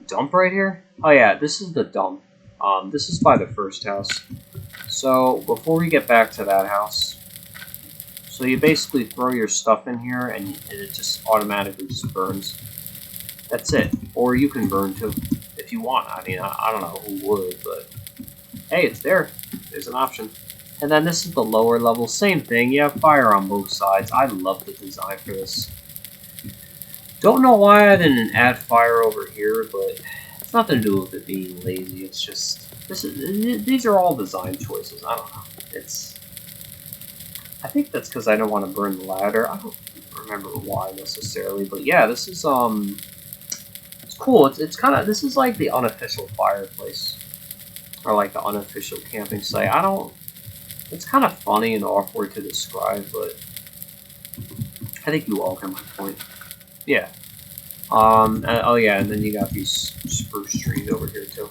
dump right here? Oh yeah, this is the dump. This is by the first house. So before we get back to that house, so you basically throw your stuff in here and it just automatically just burns. That's it. Or you can burn too, if you want. I mean, I don't know who would, but hey, it's there. There's an option. And then this is the lower level. Same thing. You have fire on both sides. I love the design for this. Don't know why I didn't add fire over here, but it's nothing to do with it being lazy. It's just these are all design choices. I don't know. I think that's because I don't want to burn the ladder. I don't remember why necessarily, but yeah, this is it's cool. It's kind of, this is like the unofficial fireplace, or like the unofficial camping site. It's kind of funny and awkward to describe, but I think you all get my point. Yeah. Oh yeah, and then you got these spruce trees over here too.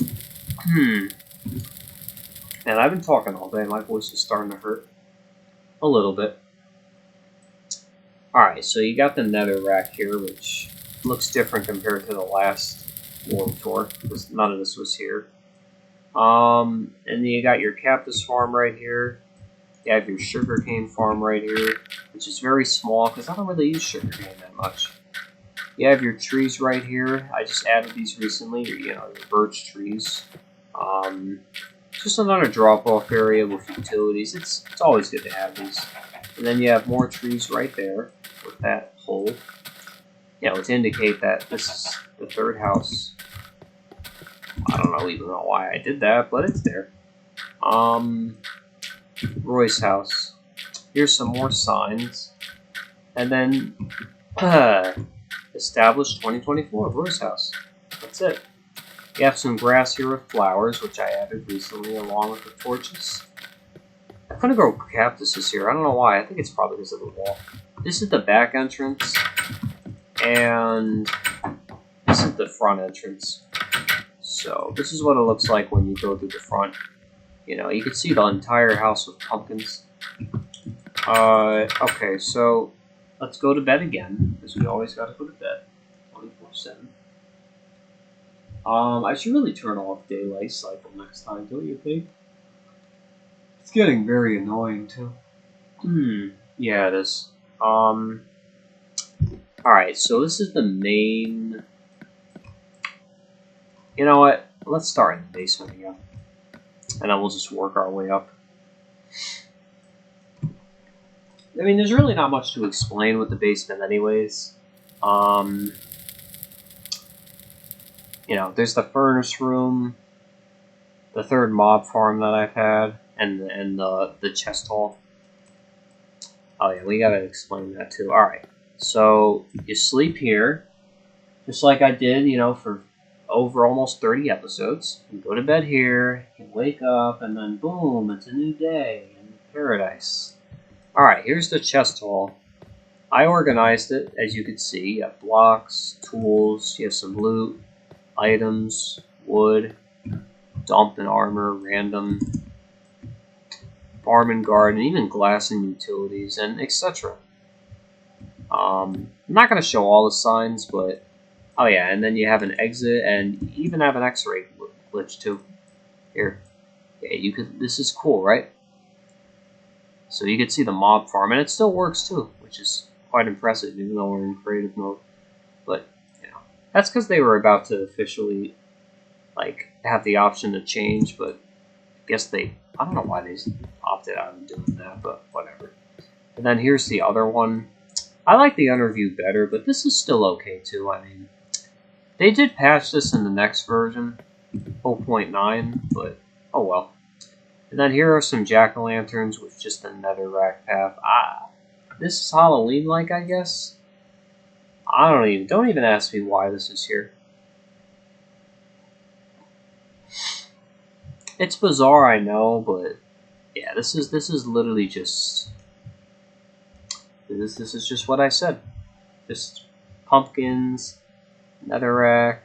And I've been talking all day. My voice is starting to hurt a little bit. Alright, so you got the nether rack here, which looks different compared to the last world tour, because none of this was here. And then you got your cactus farm right here. You have your sugarcane farm right here, which is very small, because I don't really use sugarcane that much. You have your trees right here. I just added these recently, your birch trees. Just another drop-off area with utilities. It's always good to have these. And then you have more trees right there with that hole. you know, to indicate that this is the third house. I don't know even know why I did that, but it's there. Roy's house. Here's some more signs. And then, established 2024, Roy's house. That's it. You have some grass here with flowers, which I added recently, along with the torches. I couldn't grow cactuses here. I don't know why. I think it's probably because of the wall. This is the back entrance, and this is the front entrance. So this is what it looks like when you go through the front. You know, you can see the entire house with pumpkins. Okay, so let's go to bed again, because we always gotta go to bed 24/7. I should really turn off daylight cycle next time, don't you think? It's getting very annoying too. Yeah, it is. Alright, so this is the main. You know what? Let's start in the basement again. And then we'll just work our way up. I mean, there's really not much to explain with the basement anyways. You know, there's the furnace room, the third mob farm that I've had, and the chest hall. Oh yeah, we gotta explain that too. Alright, so you sleep here, just like I did, you know, for over almost 30 episodes. You go to bed here, you wake up, and then boom, it's a new day in paradise. Alright, here's the chest hall. I organized it, as you can see. You have blocks, tools, you have some loot, items, wood, dump and armor, random, farm and garden, even glass and utilities, and etc. I'm not going to show all the signs, but oh yeah, and then you have an exit, and you even have an X-ray glitch too. Here, yeah, you could. This is cool, right? So you can see the mob farm, and it still works too, which is quite impressive, even though we're in creative mode. But you know, that's because they were about to officially like have the option to change, but I guess I don't know why they opted out of doing that, but whatever. And then here's the other one. I like the interview better, but this is still okay too. I mean, they did patch this in the next version, 0.9, but oh well. And then here are some jack-o'-lanterns with just a netherrack path. This is Halloween-like, I guess. Don't even ask me why this is here. It's bizarre, I know, but yeah, this is literally just this is just what I said. Just pumpkins, netherrack.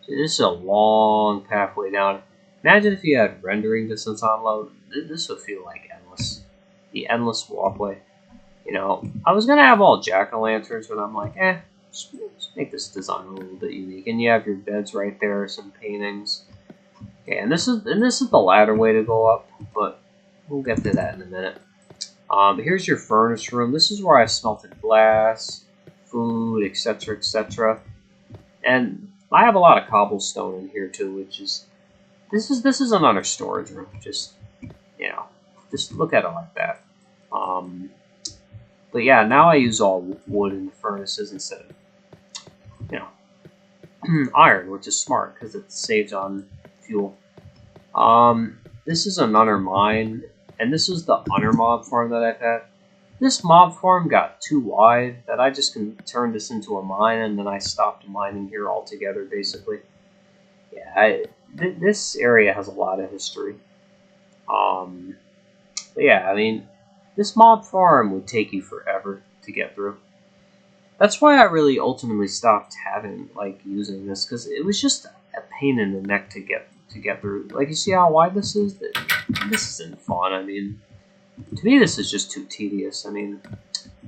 This is a long pathway down. Imagine if you had rendering distance on low. This would feel like endless. The endless walkway. You know, I was gonna have all jack-o'-lanterns, but I'm like, just make this design a little bit unique. And you have your beds right there, some paintings. Okay, and this is the ladder way to go up, but we'll get to that in a minute. Here's your furnace room. This is where I smelted glass, food, etc., etc. And I have a lot of cobblestone in here too, which is this is another storage room. Just you know, just look at it like that. But yeah, now I use all wood in the furnaces instead of iron, which is smart because it saves on fuel. This is another mine, and this is the under mob farm that I've had. This mob farm got too wide that I just can turn this into a mine, and then I stopped mining here altogether, basically. Yeah, this area has a lot of history. But yeah, I mean, this mob farm would take you forever to get through. That's why I really ultimately stopped using this, because it was just a pain in the neck to get through. Like, you see how wide this is? This isn't fun. I mean, to me, this is just too tedious. I mean,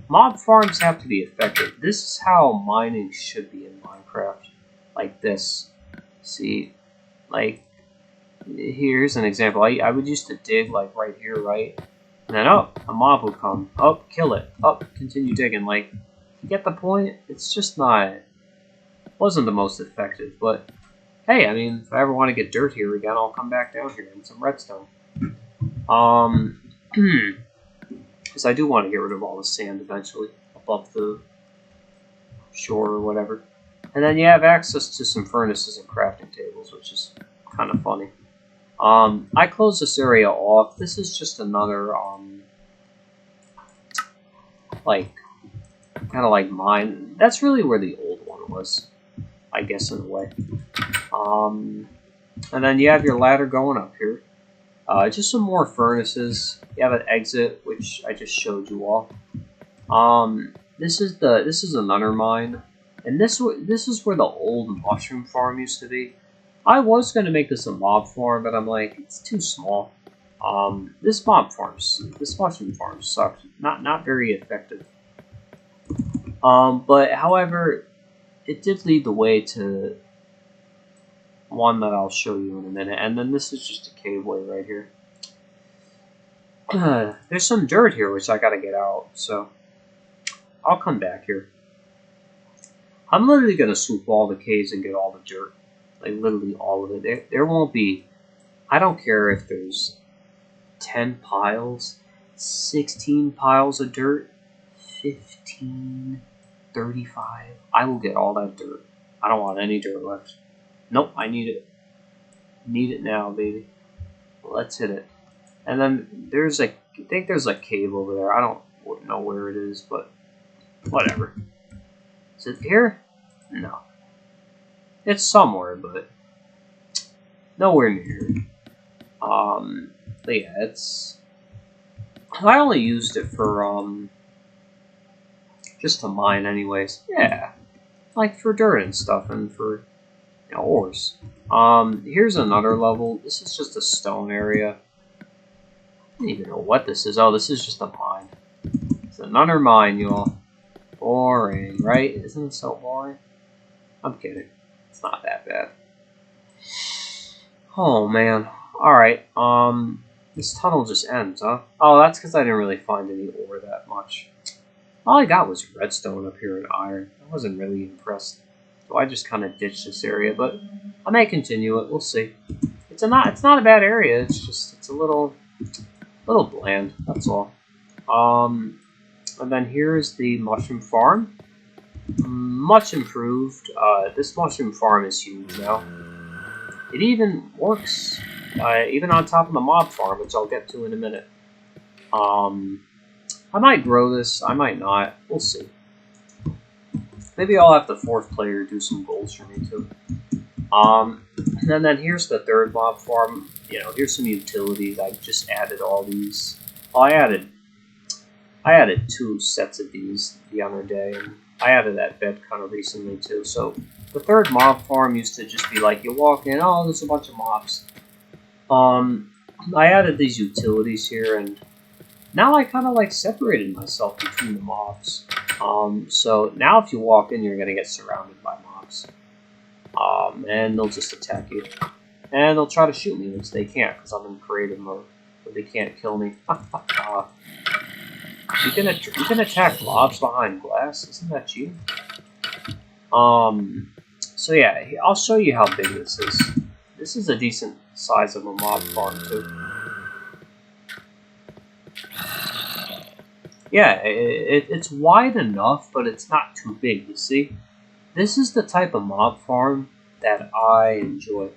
mob farms have to be effective. This is how mining should be in Minecraft. Like this. See, like, here's an example. I would used to dig, like, right here, right? And then, a mob would come. Kill it. Continue digging. Like, you get the point? It's just not... wasn't the most effective, but... hey, I mean, if I ever want to get dirt here again, I'll come back down here and some redstone. Because I do want to get rid of all the sand eventually above the shore or whatever. And then you have access to some furnaces and crafting tables, which is kind of funny. I closed this area off. This is just another, like, kind of like mine. That's really where the old one was, I guess, in a way. And then you have your ladder going up here. Just some more furnaces. You have an exit, which I just showed you all. This is another mine, and this is where the old mushroom farm used to be. I was gonna make this a mob farm, but I'm like, it's too small. This mushroom farm sucks. Not very effective. But however, it did lead the way to one that I'll show you in a minute. And then this is just a caveway right here. There's some dirt here, which I gotta get out, so I'll come back here. I'm literally gonna swoop all the caves and get all the dirt. Like, literally all of it. There won't be... I don't care if there's 10 piles, 16 piles of dirt, 15, 35. I will get all that dirt. I don't want any dirt left. Nope, I need it. Need it now, baby. Let's hit it. And then there's a... I think there's a cave over there. I don't know where it is, but whatever. Is it here? No. It's somewhere, but nowhere near. But yeah, it's... I only used it for, just to mine anyways. Yeah. Like for dirt and stuff and for, you know, ores. Here's another level. This is just a stone area. I don't even know what this is. Oh, this is just a mine. It's another mine, y'all. Boring, right? Isn't it so boring? I'm kidding. It's not that bad. Oh, man. Alright, this tunnel just ends, huh? Oh, that's because I didn't really find any ore that much. All I got was redstone up here and iron. I wasn't really impressed. So I just kind of ditched this area, but I may continue it. We'll see. It's not a bad area. It's just, it's a little bland. That's all. And then here's the mushroom farm. Much improved. This mushroom farm is huge now. It even works, even on top of the mob farm, which I'll get to in a minute. I might grow this. I might not. We'll see. Maybe I'll have the fourth player do some goals for me too. And then here's the third mob farm. You know, here's some utilities. I just added all these. Well, I added 2 sets of these the other day, and I added that bed kind of recently too. So the third mob farm used to just be like, you walk in, oh, there's a bunch of mobs. I added these utilities here, and now I kind of like separated myself between the mobs. So now if you walk in, you're gonna get surrounded by mobs. And they'll just attack you. And they'll try to shoot me, which they can't, because I'm in creative mode. But they can't kill me. You can attack mobs behind glass. Isn't that cheating? So yeah, I'll show you how big this is. This is a decent size of a mob farm too. Yeah, it's wide enough, but it's not too big, you see? This is the type of mob farm that I enjoy.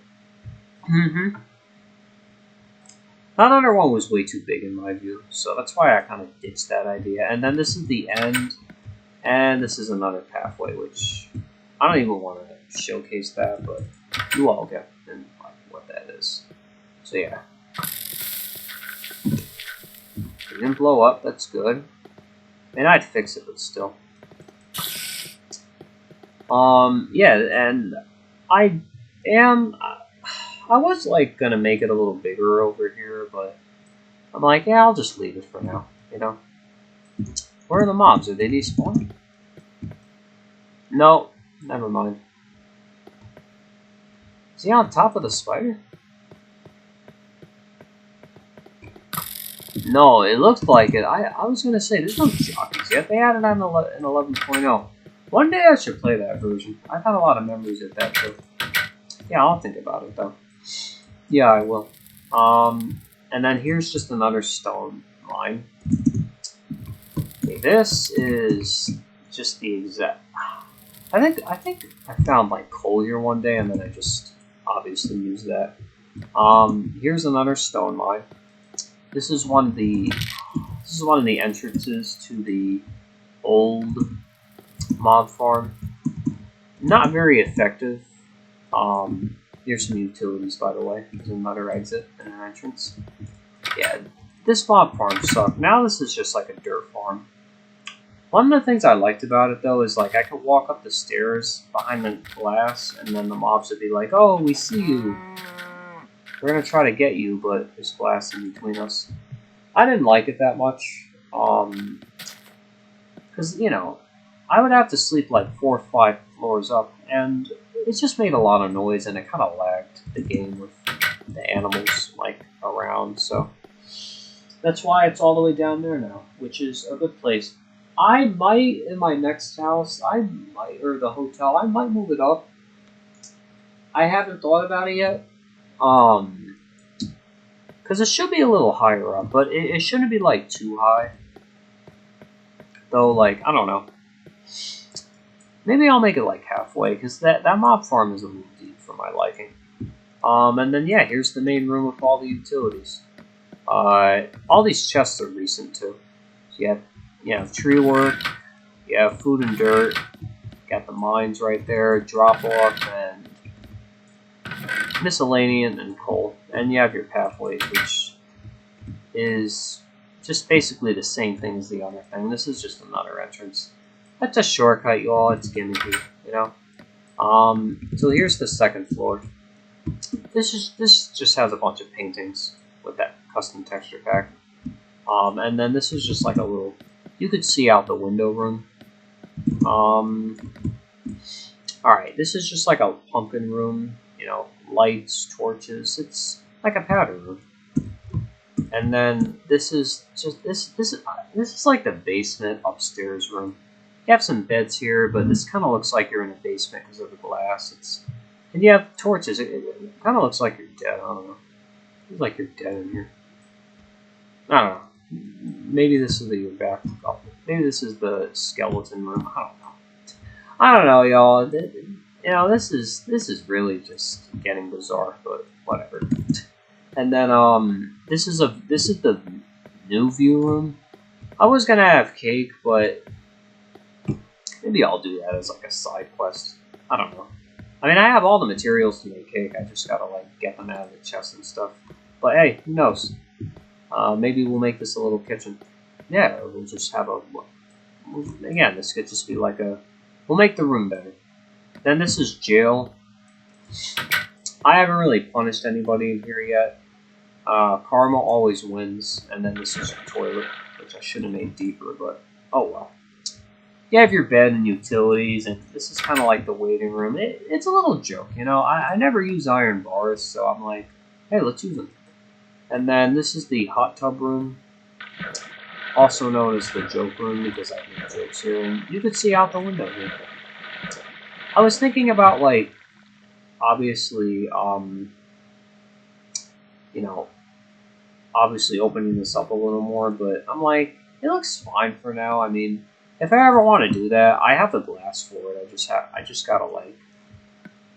That other one was way too big in my view, so that's why I kind of ditched that idea. And then this is the end, and this is another pathway, which I don't even want to showcase that, but you all get what that is. So yeah. It didn't blow up, that's good. And I'd fix it, but still. Yeah, and I was like gonna make it a little bigger over here, but I'm like, yeah, I'll just leave it for now, you know? Where are the mobs? Are they despawned? No, never mind. Is he on top of the spider? No, it looked like it. I was gonna say, there's no jockeys yet. They added on in 11.0. One day I should play that version. I've had a lot of memories of that too. Yeah, I'll think about it though. Yeah, I will. And then here's just another stone mine. Okay, this is just the exact... I think I found like coal here one day, and then I just obviously used that. Here's another stone mine. This is one of the entrances to the old mob farm. Not very effective. Here's some utilities, by the way. There's another exit and an entrance. Yeah, this mob farm sucked. Now this is just like a dirt farm. One of the things I liked about it, though, is like I could walk up the stairs behind the glass, and then the mobs would be like, "Oh, we see you. We're gonna try to get you, but there's glass in between us." I didn't like it that much, because I would have to sleep like 4 or 5 floors up, and it just made a lot of noise, and it kind of lagged the game with the animals like around. So that's why it's all the way down there now, which is a good place. I might in my next house, or the hotel, I might move it up. I haven't thought about it yet. Um, because it should be a little higher up, but it shouldn't be like too high. Though, like I don't know. Maybe I'll make it like halfway, because that mob farm is a little deep for my liking. And then yeah, here's the main room with all the utilities. All these chests are recent too. So you have tree work, you have food and dirt, got the mines right there, drop off, and miscellaneous and coal. And you have your pathways, which is just basically the same thing as the other thing. This is just another entrance. That's a shortcut, y'all. It's gimmicky, you know. So here's the second floor. This just has a bunch of paintings with that custom texture pack. And then this is just like a little. You could see out the window room. Alright, this is just like a pumpkin room. Lights, torches. It's like a powder room. And then this is just this is like the basement upstairs room. You have some beds here, but this kind of looks like you're in a basement because of the glass. And you have torches. It kind of looks like you're dead. I don't know. It looks like you're dead in here. I don't know. Maybe this is your back. Maybe this is the skeleton room. I don't know, y'all. This is really just getting bizarre, but whatever. And then this is the new view room. I was gonna have cake, but maybe I'll do that as like a side quest. I don't know. I mean, I have all the materials to make cake. I just gotta like get them out of the chest and stuff. But hey, who knows? Maybe we'll make this a little kitchen. Yeah, we'll just have again, this could just be like we'll make the room better. Then this is jail. I haven't really punished anybody in here yet. Karma always wins. And then this is a toilet, which I should have made deeper, but oh well. You have your bed and utilities, and this is kind of like the waiting room. It's a little joke, I never use iron bars, so I'm like, hey, let's use them. And then this is the hot tub room, also known as the joke room because I make jokes here. And you could see out the window here. I was thinking about like, obviously, obviously opening this up a little more, but I'm like, it looks fine for now. I mean, if I ever want to do that, I have the glass for it. I just gotta like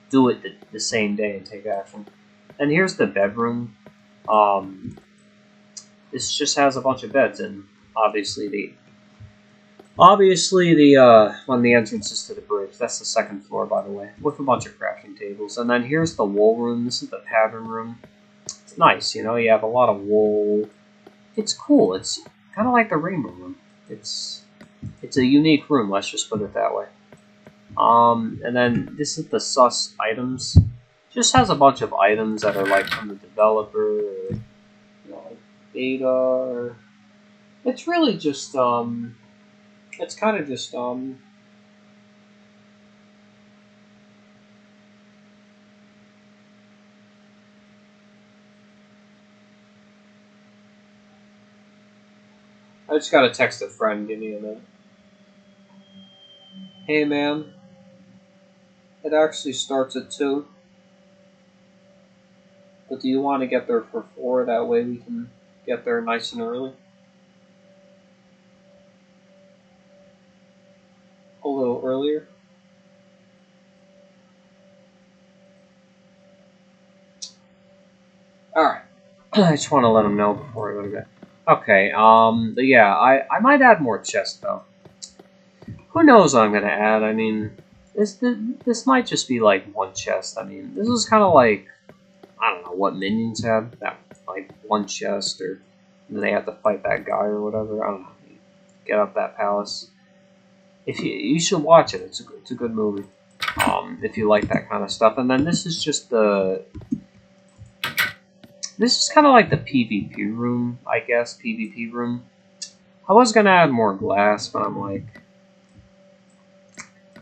do it the same day and take action. And here's the bedroom. This just has a bunch of beds, and obviously the one of the entrances to the bridge. That's the second floor, by the way, with a bunch of crafting tables. And then here's the wool room. This is the pattern room. It's nice, you have a lot of wool. It's cool. It's kind of like the rainbow room. It's a unique room. Let's just put it that way. And then this is the sus items. Just has a bunch of items that are like from the developer, or, beta. Or it's really just it's kind of just I just gotta text a friend. Give me a minute. Hey man, it actually starts at 2. But do you want to get there for 4? That way we can get there nice and early. A little earlier. Alright. I just want to let them know before I go to bed. Okay, but yeah, I might add more chests, though. Who knows what I'm going to add? I mean, this might just be, like, one chest. I mean, this is kind of like, I don't know, what minions had. That, like, one chest, or they have to fight that guy or whatever. I don't know. Get up that palace. If you should watch it. It's a good movie. If you like that kind of stuff. And then this is just the... This is kind of like the PvP room, I guess. PvP room. I was going to add more glass, but I'm like...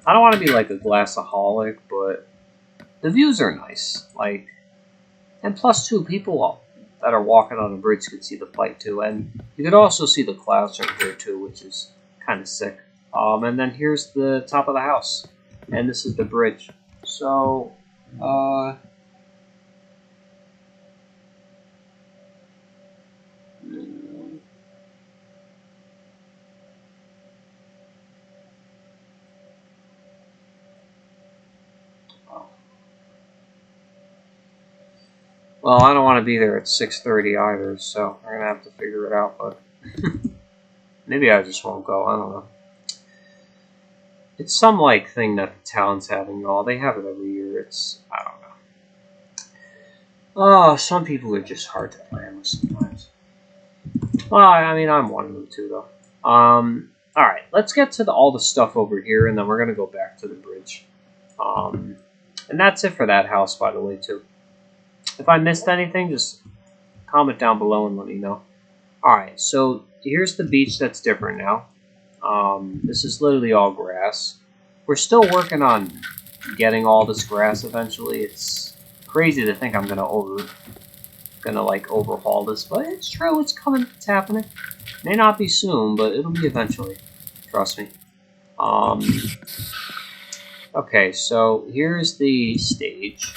I don't want to be like a glassaholic, but the views are nice. Like, and plus, too, people that are walking on the bridge could see the fight, too. And you could also see the clouds from here, too, which is kind of sick. And then here's the top of the house. And this is the bridge. So, well, I don't want to be there at 6:30 either, so we're going to have to figure it out, but maybe I just won't go, I don't know. It's some, like, thing that the town's having, y'all. They have it every year. It's, I don't know. Oh, some people are just hard to plan with sometimes. Well, I mean, I'm one of them, too, though. Alright, let's get to all the stuff over here, and then we're going to go back to the bridge. And that's it for that house, by the way, too. If I missed anything, just comment down below and let me know. Alright, so here's the beach that's different now. This is literally all grass. We're still working on getting all this grass eventually. It's crazy to think I'm gonna overhaul this, but it's true, it's coming, it's happening. May not be soon, but it'll be eventually. Trust me. Okay, so here's the stage.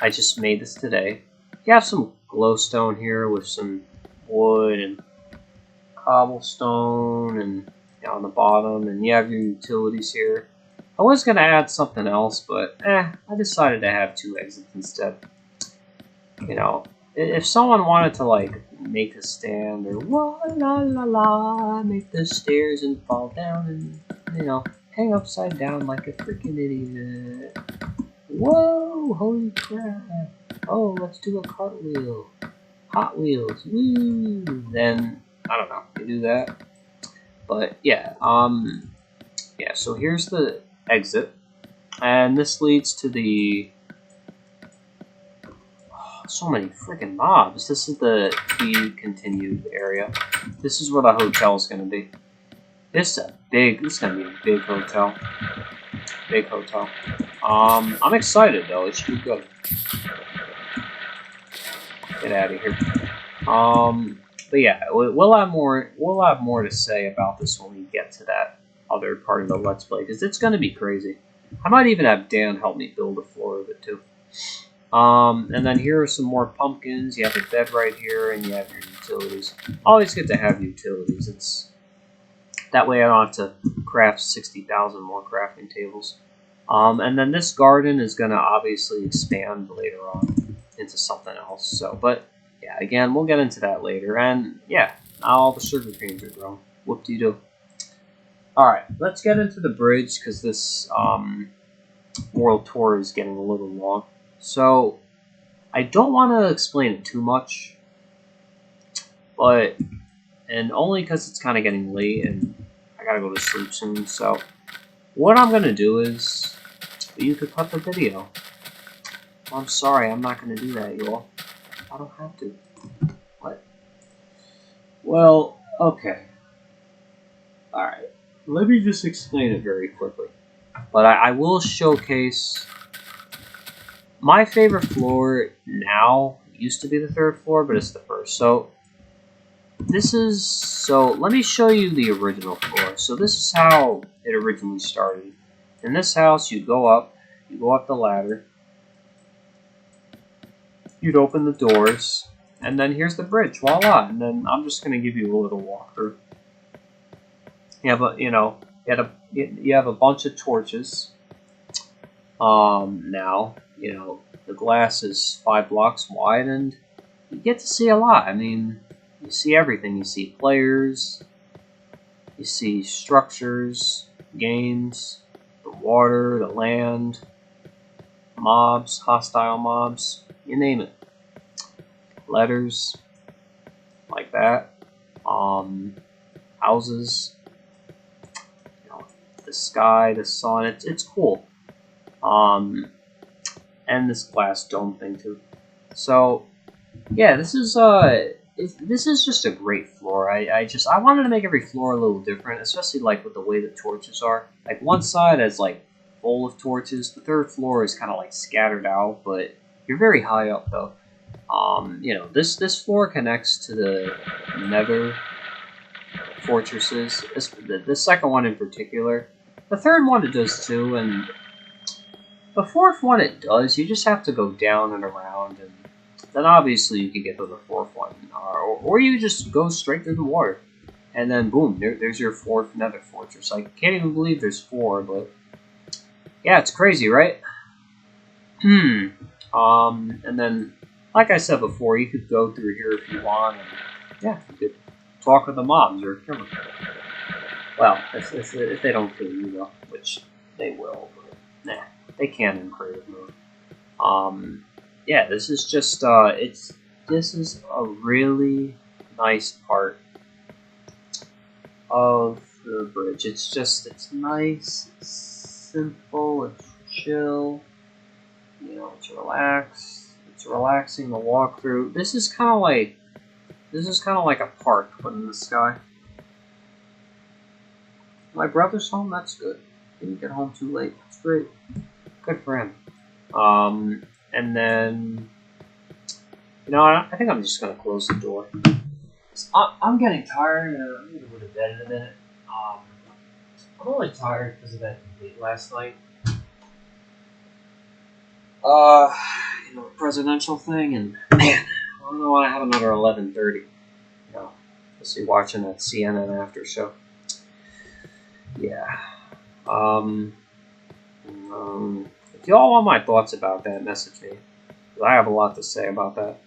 I just made this today. You have some glowstone here with some wood and cobblestone and on the bottom, and you have your utilities here. I was going to add something else, but I decided to have 2 exits instead. You know, if someone wanted to, like, make a stand or la la la, make the stairs and fall down and, you know, hang upside down like a freaking idiot. Whoa, holy crap. Oh, let's do a cartwheel. Hot Wheels, woo! Then, I don't know, you do that. But, yeah, yeah, so here's the exit. And this leads to the... Oh, so many freaking mobs. This is the Be Continued area. This is where the hotel is going to be. This is going to be a big hotel. Big hotel. I'm excited, though. It should be good. Get out of here. But yeah, we'll have more to say about this when we get to that other part of the Let's Play, because it's going to be crazy. I might even have Dan help me build a floor of it too. And then here are some more pumpkins. You have a bed right here, and you have your utilities. Always good to have utilities. It's that way I don't have to craft 60,000 more crafting tables. And then this garden is going to obviously expand later on into something else. So, but yeah, again, we'll get into that later. And yeah, now all the sugar canes are grown. Whoop-de-doo. Alright, let's get into the bridge, because this world tour is getting a little long. So, I don't want to explain it too much, but, and only because it's kind of getting late and I gotta go to sleep soon. So, what I'm gonna do is, you could cut the video. I'm sorry, I'm not gonna do that, y'all. I don't have to. What? Well, okay. Alright. Let me just explain it very quickly. But I will showcase my favorite floor now. Used to be the 3rd floor, but it's the 1st. So let me show you the original floor. So this is how it originally started. In this house, you go up the ladder. You'd open the doors, and then here's the bridge. Voila! And then I'm just gonna give you a little walkthrough. You have a bunch of torches. Now, the glass is 5 blocks wide, and you get to see a lot. I mean, you see everything. You see players, you see structures, games, the water, the land, mobs, hostile mobs, you name it. Letters, like that. Houses, you know, the sky, the sun. It's cool. And this glass dome thing too. So yeah, this is just a great floor. I wanted to make every floor a little different, especially like with the way the torches are. Like one side is like full of torches. The third floor is kind of like scattered out, but you're very high up though. You know, this floor connects to the Nether fortresses. The second one in particular. The third one it does too, and the fourth one it does. You just have to go down and around, and then obviously you can get to the fourth one, or you just go straight through the water, and then boom, there's your fourth Nether fortress. I can't even believe there's 4, but yeah, it's crazy, right? And then, like I said before, you could go through here if you want, and yeah, you could talk with the mobs or kill them. Well, if they don't kill you, though, which they will, but nah, they can in creative mode. Yeah, this is just this is a really nice part of the bridge. It's nice, it's simple, it's chill. You know, it's relaxed. It's relaxing to walk through. This is kind of like a park put in the sky. My brother's home. That's good. Didn't get home too late. That's great. Good for him. And then, you know, I think I'm just gonna close the door. I'm getting tired. I'm gonna go to bed in a minute. I'm only tired because of that debate last night. You know, the presidential thing, and man, I don't know why I have another 11:30. You know, just be watching that CNN after show. Yeah. If y'all want my thoughts about that, message me. I have a lot to say about that.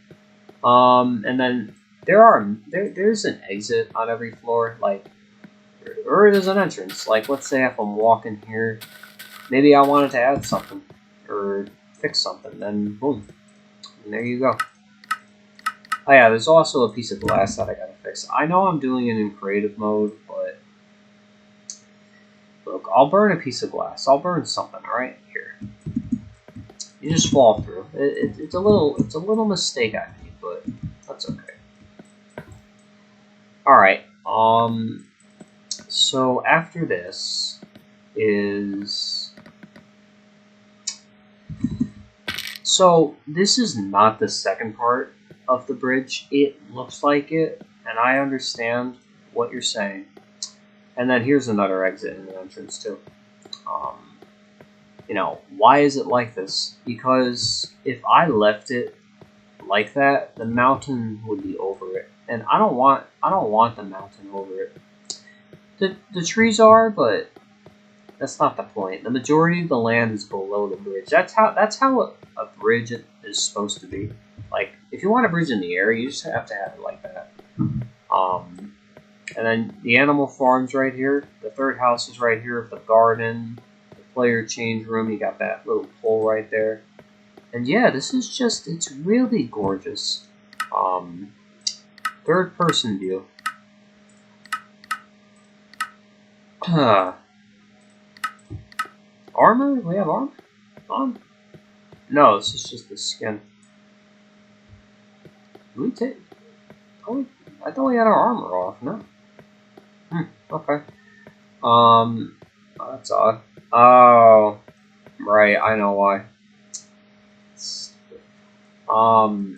And then there's an exit on every floor, like, or there's an entrance. Like, let's say if I'm walking here, maybe I wanted to add something or fix something, then boom, and there you go. Oh yeah, there's also a piece of glass that I gotta fix. I know I'm doing it in creative mode, but look, I'll burn a piece of glass. I'll burn something. All right, here. You just fall through. It's a little mistake I made, but that's okay. All right. So after this is. So this is not the second part of the bridge. It looks like it, and I understand what you're saying. And then here's another exit and an entrance too. You know, why is it like this? Because if I left it like that, the mountain would be over it, and I don't want the mountain over it. The trees are, but that's not the point. The majority of the land is below the bridge. That's how a bridge is supposed to be. Like, if you want a bridge in the air, you just have to have it like that. And then the animal farm's right here. The third house is right here with the garden, the player change room. You got that little pole right there. And yeah, this is just, it's really gorgeous. Third person view. Armor? We have armor on? No, this is just the skin. Did we take? Oh, I thought we had our armor off. No. Okay. That's odd. Oh, right. I know why.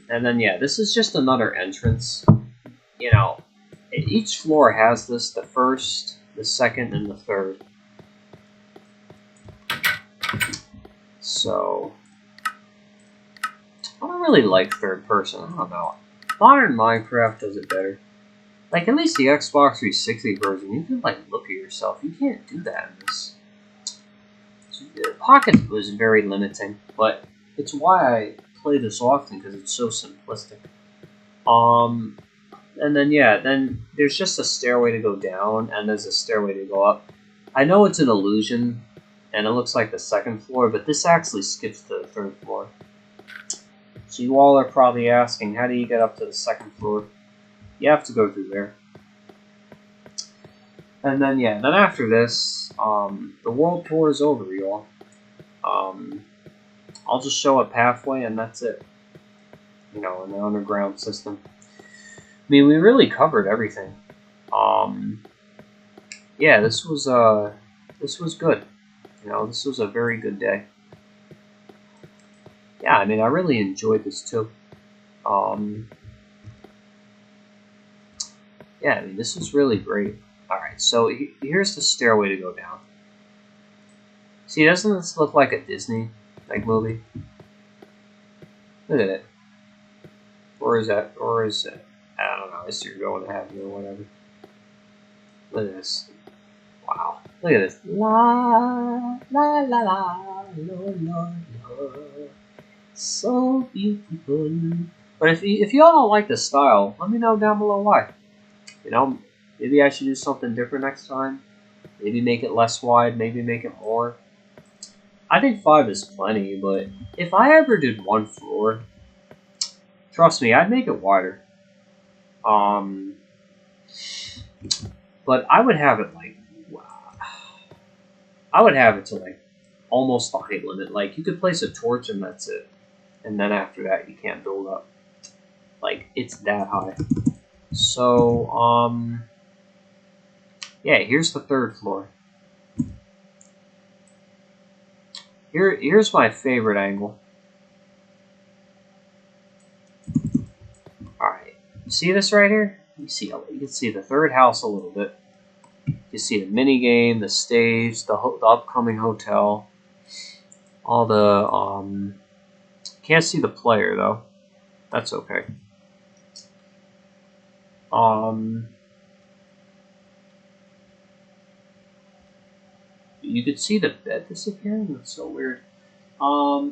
And then yeah, this is just another entrance. You know, each floor has this: the first, the second, and the third. So I don't really like third person. I don't know. Modern Minecraft does it better. Like, at least the Xbox 360 version, you can, like, look at yourself. You can't do that in this. Pocket was very limiting, but it's why I play this often, because it's so simplistic. And then yeah, then there's just a stairway to go down, and there's a stairway to go up. I know it's an illusion, and it looks like the second floor, but this actually skips to the third floor. So you all are probably asking, how do you get up to the second floor? You have to go through there. And then yeah, then after this, the world tour is over, y'all. I'll just show a pathway, and that's it. You know, in the underground system. I mean, we really covered everything. Yeah, this was good. You know, this was a very good day. Yeah, I mean, I really enjoyed this too. Yeah, I mean, this was really great. Alright, so here's the stairway to go down. See, doesn't this look like a Disney movie? Look at it. Or is it? I don't know. It's you're going to heaven or whatever. Look at this. Wow. Look at this. La la la la la la la. So beautiful. But if y'all don't like this style, let me know down below why. You know, maybe I should do something different next time. Maybe make it less wide. Maybe make it more. I think 5 is plenty, but if I ever did 1 floor, trust me, I'd make it wider. But I would have it to almost the height limit. Like, you could place a torch and that's it. And then after that, you can't build up. Like, it's that high. So, yeah, here's the 3rd floor. Here's my favorite angle. Alright, you see this right here? You can see the 3rd house a little bit. You see the mini game, the stage, the upcoming hotel, all the can't see the player though. That's okay. You could see the bed disappearing. That's so weird.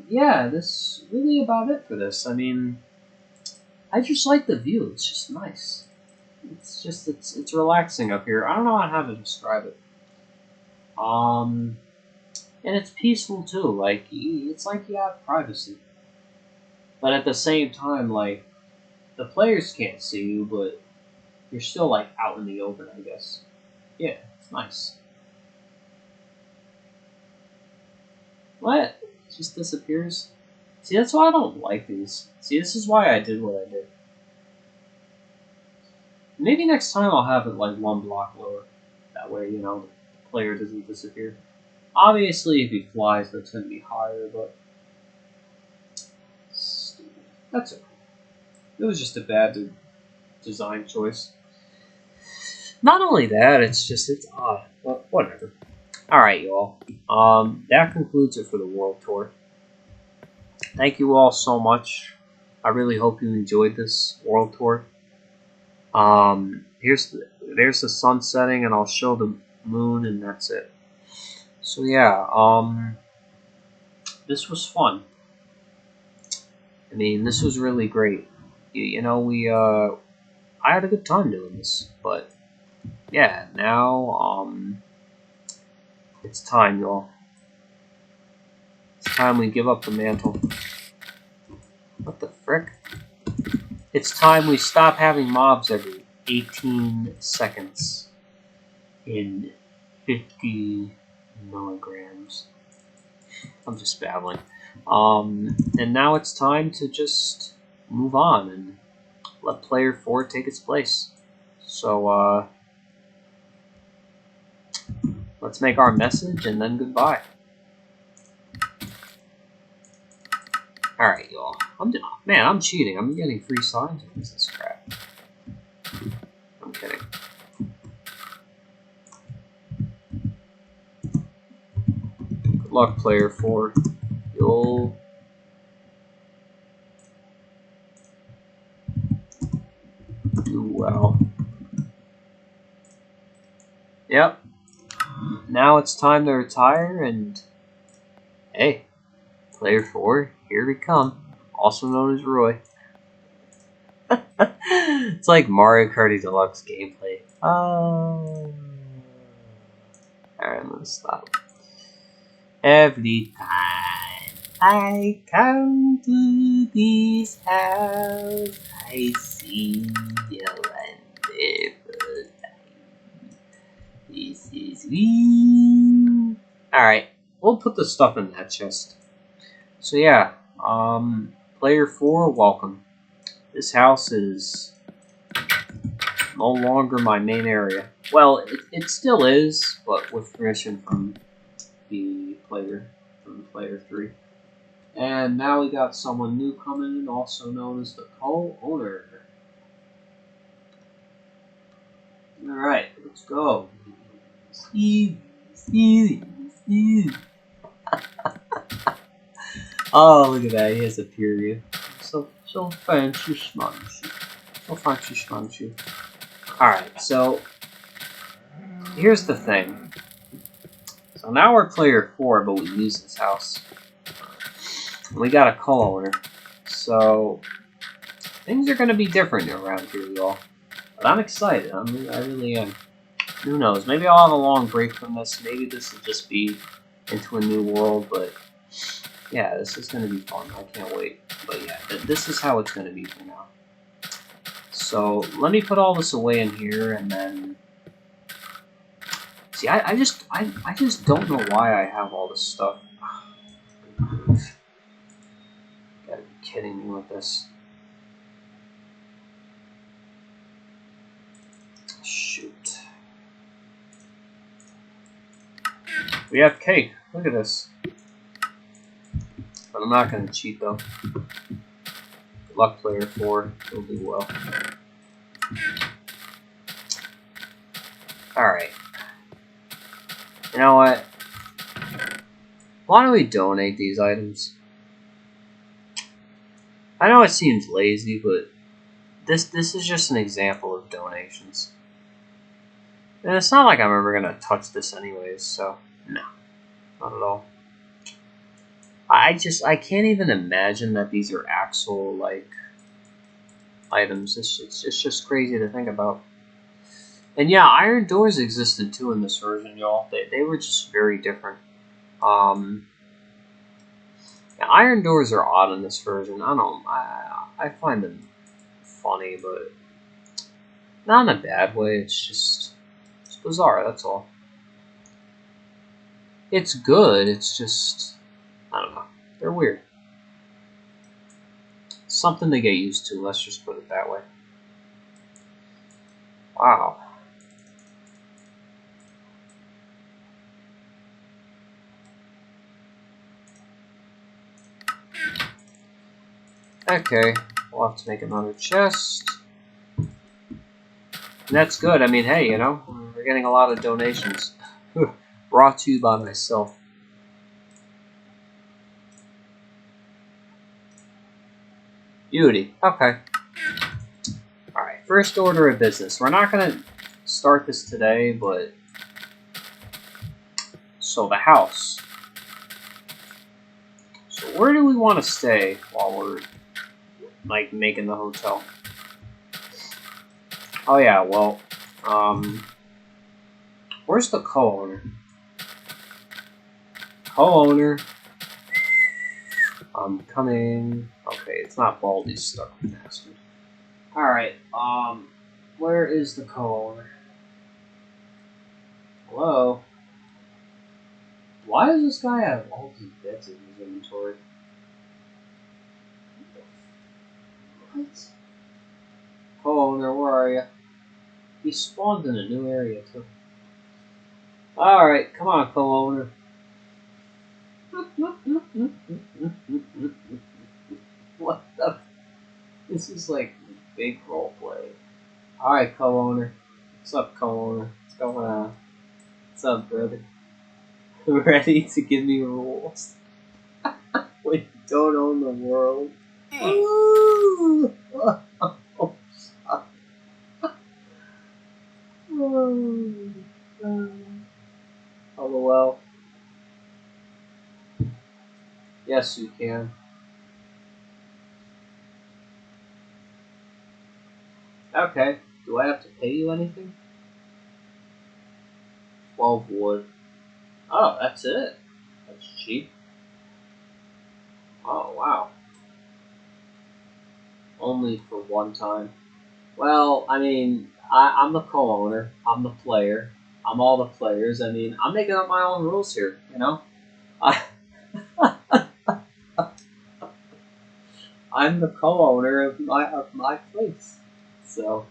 Yeah, this really about it for this. I mean, I just like the view. It's just nice. It's relaxing up here. I don't know how to describe it. And it's peaceful too. Like, it's like you have privacy. But at the same time, like, the players can't see you, but you're still like out in the open, I guess. Yeah, it's nice. What? It just disappears? See, that's why I don't like these. See, this is why I did what I did. Maybe next time I'll have it like 1 block lower. That way, you know, the player doesn't disappear. Obviously, if he flies, that's going to be higher, but that's okay. It was just a bad design choice. Not only that, it's odd, but whatever. Alright, y'all. That concludes it for the world tour. Thank you all so much. I really hope you enjoyed this world tour. There's the sun setting, and I'll show the moon, and that's it. So yeah, this was fun. I mean, this was really great. You know, I had a good time doing this, but yeah, now, it's time, y'all. It's time we give up the mantle. What the frick? It's time we stop having mobs every 18 seconds in 50 milligrams. I'm just babbling. And now it's time to just move on and let player 4 take its place. So, let's make our message and then goodbye. Alright, y'all. I'm cheating. I'm getting free signs on this crap. I'm kidding. Good luck, player 4. You'll do well. Yep. Now it's time to retire, and hey, player 4, here we come. Also known as Roy. It's like Mario Kart Deluxe gameplay. Oh. Alright, I'm gonna stop. Every time I come to this house, I see you wonderful. This is me. Alright, we'll put the stuff in that chest. So yeah, player 4, welcome. This house is no longer my main area. Well, it still is, but with permission from player 3. And now we got someone new coming in, also known as the co-owner. Alright, let's go. Steve. Oh, look at that, he has a period. So fancy schmunchy. So fancy schmunchy. Alright, so here's the thing. So now we're player 4, but we use this house. We got a co-owner. So things are going to be different around here, y'all. But I'm excited. I really am. Who knows? Maybe I'll have a long break from this. Maybe this will just be into a new world. But yeah, this is going to be fun. I can't wait. But yeah, this is how it's going to be for now. So let me put all this away in here, and then see. I just don't know why I have all this stuff. You gotta be kidding me with this. Shoot. We have cake. Look at this. But I'm not gonna cheat though. Good luck, player 4. You'll do well. Alright. You know what? Why don't we donate these items? I know it seems lazy, but this is just an example of donations. And it's not like I'm ever gonna touch this anyways, so no. Not at all. I can't even imagine that these are actual, like, items. It's just crazy to think about. And yeah, iron doors existed too in this version, y'all. They were just very different. Yeah, iron doors are odd in this version. I don't know. I find them funny, but not in a bad way. It's bizarre, that's all. It's good, it's just, I don't know. They're weird. Something to get used to, let's just put it that way. Wow. Okay, we'll have to make another chest. And that's good. I mean, hey, you know, we're getting a lot of donations. Brought to you by myself. Beauty. Okay. Alright, first order of business. We're not going to start this today, but... So, the house. So, where do we want to stay while we're, like, making the hotel? Oh, yeah, well, where's the co-owner? Co-owner. I'm coming. Okay, it's not Baldy stuck with bastard. Alright, where is the co-owner? Hello? Why does this guy have all these beds in his inventory? What? Co-owner, where are you? He spawned in a new area too. Alright, come on, co-owner. What the? This is like big roleplay. Alright, co-owner. What's up, co-owner? What's going on? What's up, brother? Ready to give me rules? When you don't own the world. Ooh. Oh, LOL. Yes, you can. Okay. Do I have to pay you anything? 12 wood. Oh, that's it. That's cheap. Oh, wow. Only for one time. Well, I mean, I'm the co-owner. I'm the player. I'm all the players. I mean, I'm making up my own rules here. You know, I, I'm the co-owner of my place. So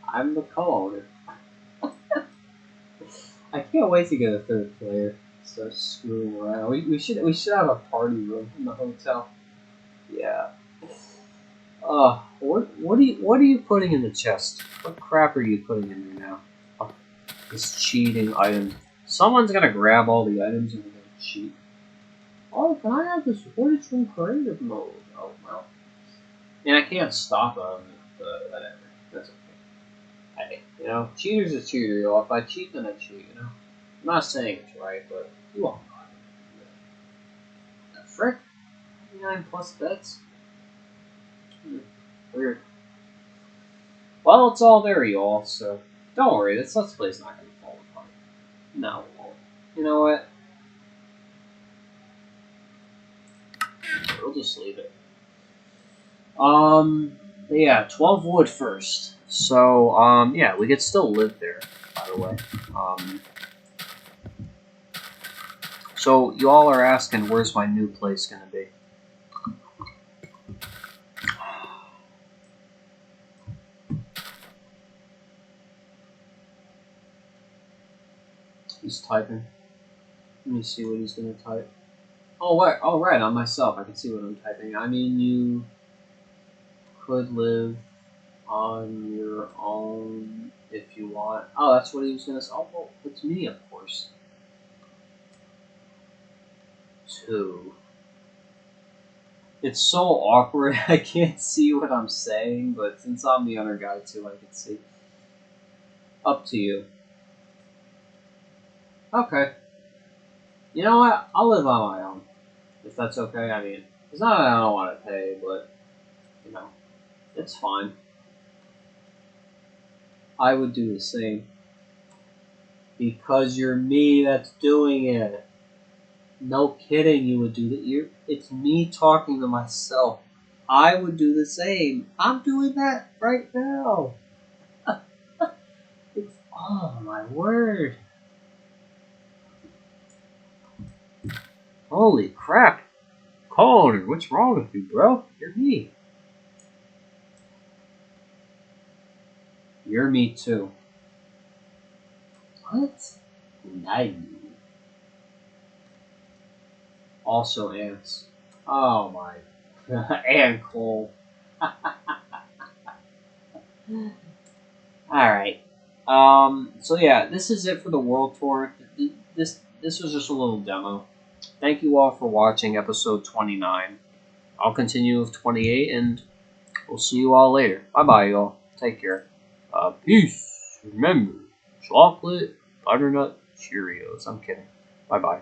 I'm the co-owner. I can't wait to get a third player. Start screwing around. We should have a party room in the hotel. Yeah. What are you putting in the chest? What crap are you putting in there now? Oh, this cheating item. Someone's gonna grab all the items and they're gonna cheat. Oh, can I have this? What is from creative mode? Oh well. And I can't stop them, but whatever. That's okay. Hey, cheater's a cheater, y'all. If I cheat, then I cheat. I'm not saying it's right, but you all know. The frick? 99 plus bets? Weird. Well, it's all there, y'all, so don't worry, this Let's Play's not gonna fall apart. No, it won't. You know what? We'll just leave it. Yeah, 12 wood first. So, yeah, we could still live there, by the way. So, you all are asking, where's my new place gonna be? He's typing. Let me see what he's gonna type. Oh, right, on myself. I can see what I'm typing. I mean, you could live on your own if you want. Oh, that's what he was gonna say. Oh, well, it's me, of course. 2. It's so awkward. I can't see what I'm saying, but since I'm the other guy too, I can see. Up to you. Okay. You know what? I'll live on my own. If that's okay. I mean, it's not that I don't want to pay, but, it's fine. I would do the same. Because you're me that's doing it. No kidding, you would do that. It's me talking to myself. I would do the same. I'm doing that right now. Oh my word. Holy crap. Co-owner, what's wrong with you, bro? You're me. You're me too. What? Nice. Also ants. Oh my. And coal. Alright. So yeah, this is it for the world tour. This was just a little demo. Thank you all for watching episode 29. I'll continue with 28, and we'll see you all later. Bye-bye, y'all. Take care. Peace. Remember, chocolate, butternut, Cheerios. I'm kidding. Bye-bye.